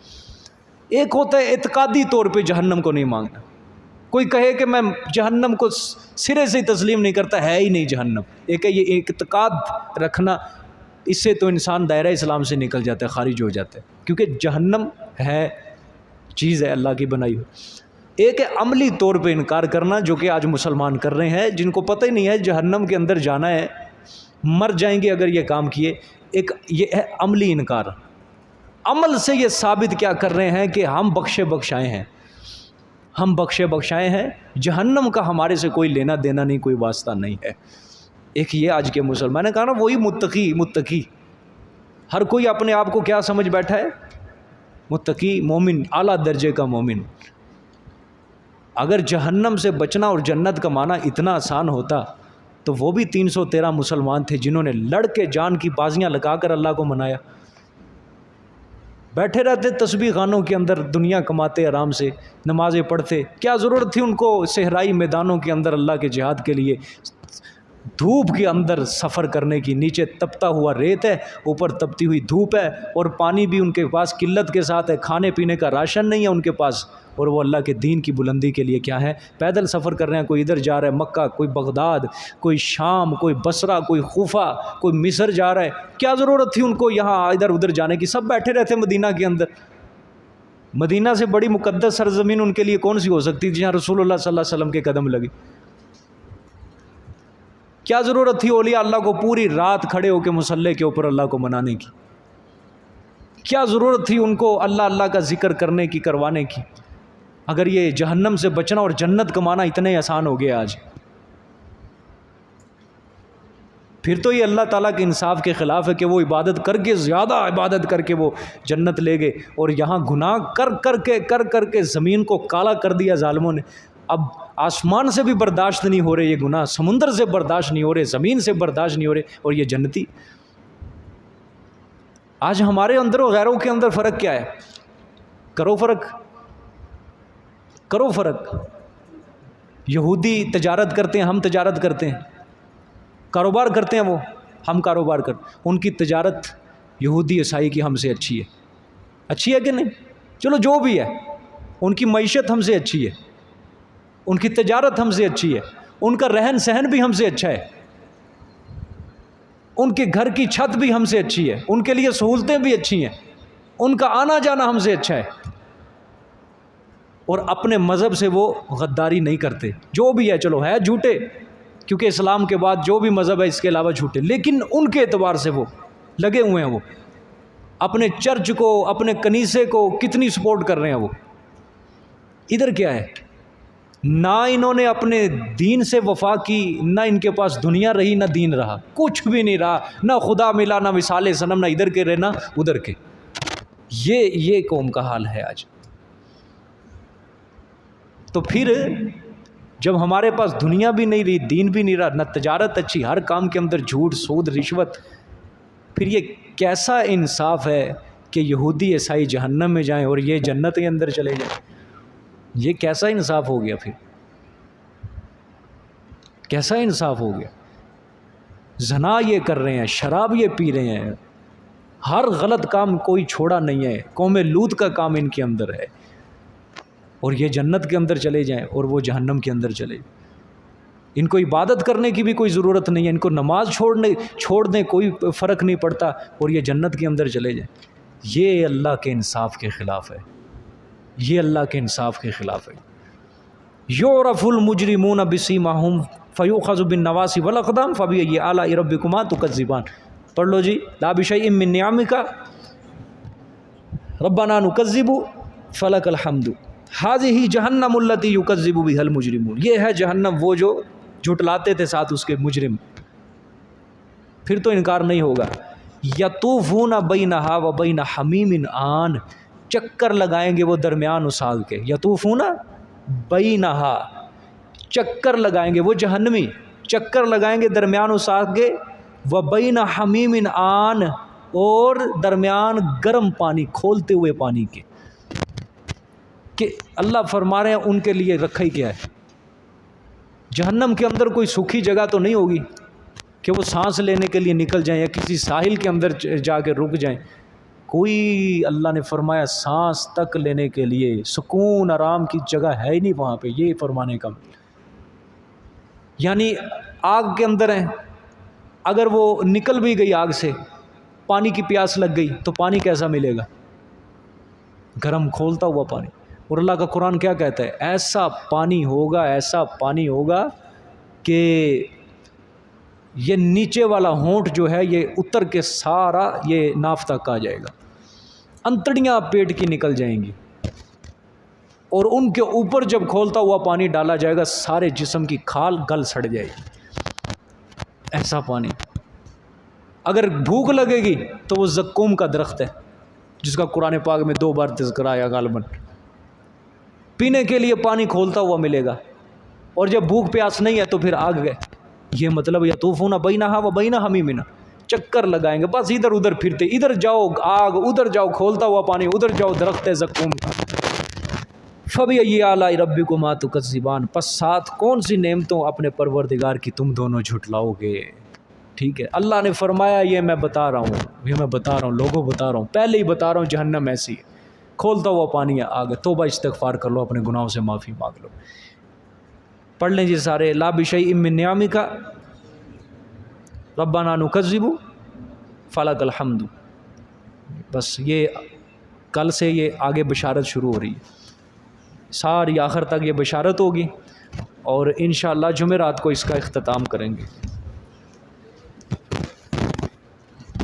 ایک ہوتا ہے اعتقادی طور پہ جہنم کو نہیں مانگنا. کوئی کہے کہ میں جہنم کو سرے سے تسلیم نہیں کرتا، ہے ہی نہیں جہنم. ایک ہے یہ اعتقاد رکھنا، اس سے تو انسان دائرہ اسلام سے نکل جاتا ہے، خارج ہو جاتا ہے، کیونکہ جہنم ہے چیز ہے اللہ کی بنائی ہوئی. ایک ہے عملی طور پہ انکار کرنا، جو کہ آج مسلمان کر رہے ہیں، جن کو پتہ ہی نہیں ہے جہنم کے اندر جانا ہے، مر جائیں گے اگر یہ کام کیے. ایک یہ ہے عملی انکار. عمل سے یہ ثابت کیا کر رہے ہیں کہ ہم بخشے بخشائے ہیں، ہم بخشے بخشائے ہیں، جہنم کا ہمارے سے کوئی لینا دینا نہیں، کوئی واسطہ نہیں ہے. ایک یہ آج کے مسلمان نے کہا نا وہی متقی. ہر کوئی اپنے آپ کو کیا سمجھ بیٹھا ہے؟ متقی، مومن، اعلیٰ درجے کا مومن. اگر جہنم سے بچنا اور جنت کمانا اتنا آسان ہوتا تو وہ بھی 313 مسلمان تھے جنہوں نے لڑ کے جان کی بازیاں لگا کر اللہ کو منایا. بیٹھے رہتے تسبیح خانوں کے اندر، دنیا کماتے آرام سے، نمازیں پڑھتے. کیا ضرورت تھی ان کو صحرائی میدانوں کے اندر اللہ کے جہاد کے لیے دھوپ کے اندر سفر کرنے کی؟ نیچے تپتا ہوا ریت ہے، اوپر تپتی ہوئی دھوپ ہے، اور پانی بھی ان کے پاس قلت کے ساتھ ہے، کھانے پینے کا راشن نہیں ہے ان کے پاس، اور وہ اللہ کے دین کی بلندی کے لیے کیا ہے؟ پیدل سفر کر رہے ہیں. کوئی ادھر جا رہا ہے مکہ، کوئی بغداد، کوئی شام، کوئی بصرہ، کوئی کوفہ، کوئی مصر جا رہا ہے. کیا ضرورت تھی ان کو یہاں ادھر ادھر جانے کی؟ سب بیٹھے رہتے مدینہ کے اندر. مدینہ سے بڑی مقدس سرزمین ان کے لیے کون سی ہو سکتی تھی جہاں رسول اللہ صلی اللہ علیہ وسلم کے قدم لگے؟ کیا ضرورت تھی اولیاء اللہ کو پوری رات کھڑے ہو کے مصلی کے اوپر اللہ کو منانے کی؟ کیا ضرورت تھی ان کو اللہ اللہ کا ذکر کرنے کی، کروانے کی؟ اگر یہ جہنم سے بچنا اور جنت کمانا اتنے آسان ہو گیا آج، پھر تو یہ اللہ تعالیٰ کے انصاف کے خلاف ہے کہ وہ عبادت کر کے، زیادہ عبادت کر کے وہ جنت لے گئے، اور یہاں گناہ کر کے زمین کو کالا کر دیا ظالموں نے. اب آسمان سے بھی برداشت نہیں ہو رہے یہ گناہ، سمندر سے برداشت نہیں ہو رہے، زمین سے برداشت نہیں ہو رہے، اور یہ جنتی. آج ہمارے اندر و غیروں کے اندر فرق کیا ہے؟ کرو فرق. یہودی تجارت کرتے ہیں، ہم تجارت کرتے ہیں. کاروبار کرتے ہیں وہ، ہم کاروبار کرتے ہیں. ان کی تجارت یہودی عیسائی کی ہم سے اچھی ہے کہ نہیں؟ چلو جو بھی ہے، ان کی معیشت ہم سے اچھی ہے. ان کی تجارت ہم سے اچھی ہے، ان کا رہن سہن بھی ہم سے اچھا ہے، ان کے گھر کی چھت بھی ہم سے اچھی ہے، ان کے لیے سہولتیں بھی اچھی ہیں، ان کا آنا جانا ہم سے اچھا ہے، اور اپنے مذہب سے وہ غداری نہیں کرتے۔ جو بھی ہے چلو ہے جھوٹے، کیونکہ اسلام کے بعد جو بھی مذہب ہے اس کے علاوہ جھوٹے، لیکن ان کے اعتبار سے وہ لگے ہوئے ہیں، وہ اپنے چرچ کو، اپنے کنیسے کو کتنی سپورٹ کر رہے ہیں وہ۔ ادھر کیا ہے، نہ انہوں نے اپنے دین سے وفا کی، نہ ان کے پاس دنیا رہی نہ دین رہا، کچھ بھی نہیں رہا، نہ خدا ملا نہ وصال صنم، نہ ادھر کے رہے نہ ادھر کے۔ یہ قوم کا حال ہے آج۔ تو پھر جب ہمارے پاس دنیا بھی نہیں رہی، دین بھی نہیں رہا، نہ تجارت اچھی، ہر کام کے اندر جھوٹ، سود، رشوت، پھر یہ کیسا انصاف ہے کہ یہودی عیسائی جہنم میں جائیں اور یہ جنت کے اندر چلے جائیں؟ یہ کیسا انصاف ہو گیا؟ پھر کیسا انصاف ہو گیا؟ زنا یہ کر رہے ہیں، شراب یہ پی رہے ہیں، ہر غلط کام کوئی چھوڑا نہیں ہے، قوم لوط کا کام ان کے اندر ہے، اور یہ جنت کے اندر چلے جائیں اور وہ جہنم کے اندر چلے جائیں۔ ان کو عبادت کرنے کی بھی کوئی ضرورت نہیں ہے، ان کو نماز چھوڑ دیں کوئی فرق نہیں پڑتا، اور یہ جنت کے اندر چلے جائیں۔ یہ اللہ کے انصاف کے خلاف ہے، یہ اللہ کے انصاف کے خلاف ہے۔ یعرف المجرمون بسیماہم فیؤخذ بالنواصی والاقدام فبأی آلاء ربکما تکذبان۔ پڑھ لو جی، لا بشیء من نعمک ربنا نکذب فلک الحمد ھذہ جہنم التی یکذب بہا المجرمون۔ یہ ہے جہنم، وہ جو جھٹلاتے تھے ساتھ اس کے مجرم، پھر تو انکار نہیں ہوگا۔ یطوفون بینہا وبین حمیم آن، چکر لگائیں گے وہ درمیان اس آگ کے، یطوفون بینہا، چکر لگائیں گے وہ جہنمی، چکر لگائیں گے درمیان اس آگ کے، وبین حمیم آن، اور درمیان گرم پانی، کھولتے ہوئے پانی کے، کہ اللہ فرما رہے ہیں ان کے لیے رکھا ہی کیا ہے۔ جہنم کے اندر کوئی سکھی جگہ تو نہیں ہوگی کہ وہ سانس لینے کے لیے نکل جائیں یا کسی ساحل کے اندر جا کے رک جائیں، کوئی، اللہ نے فرمایا سانس تک لینے کے لیے سکون آرام کی جگہ ہے ہی نہیں وہاں پہ۔ یہ فرمانے کا یعنی آگ کے اندر ہیں، اگر وہ نکل بھی گئی آگ سے، پانی کی پیاس لگ گئی تو پانی کیسا ملے گا؟ گرم کھولتا ہوا پانی۔ اور اللہ کا قرآن کیا کہتا ہے؟ ایسا پانی ہوگا، ایسا پانی ہوگا کہ یہ نیچے والا ہونٹ جو ہے یہ اتر کے سارا یہ ناف تک آ جائے گا، انتڑیاں پیٹ کی نکل جائیں گی، اور ان کے اوپر جب کھولتا ہوا پانی ڈالا جائے گا سارے جسم کی کھال گل سڑ جائے گی، ایسا پانی۔ اگر بھوک لگے گی تو وہ زقوم کا درخت ہے جس کا قرآن پاک میں 2 بار تذکرہ آیا غالباً، پینے کے لیے پانی کھولتا ہوا ملے گا، اور جب بھوک پیاس نہیں ہے تو پھر آگ گئے۔ یہ مطلب یطوفون بینہا وبین حمیم، چکر لگائیں گے بس، ادھر ادھر پھرتے، ادھر جاؤ آگ، ادھر جاؤ کھولتا ہوا پانی، ادھر جاؤ درخت ہے زقوم کا۔ فبأی آلاء ربکما تکذبان، پس ساتھ کون سی نعمتوں اپنے پروردگار کی تم دونوں جھٹلاؤ گے؟ ٹھیک ہے، اللہ نے فرمایا یہ میں بتا رہا ہوں، لوگوں بتا رہا ہوں، پہلے ہی بتا رہا ہوں، جہنم ایسی ہے، کھولتا ہوا پانی ہے آگ، توبہ استغفار کر لو، اپنے گناہوں سے معافی مانگ لو۔ پڑھ لیں جی سارے، لا بشیء من نعمک ربنا نکذب فلک الحمد۔ بس یہ کل سے یہ آگے بشارت شروع ہو رہی ہے، ساری آخر تک یہ بشارت ہوگی، اور انشاءاللہ جمعرات کو اس کا اختتام کریں گے۔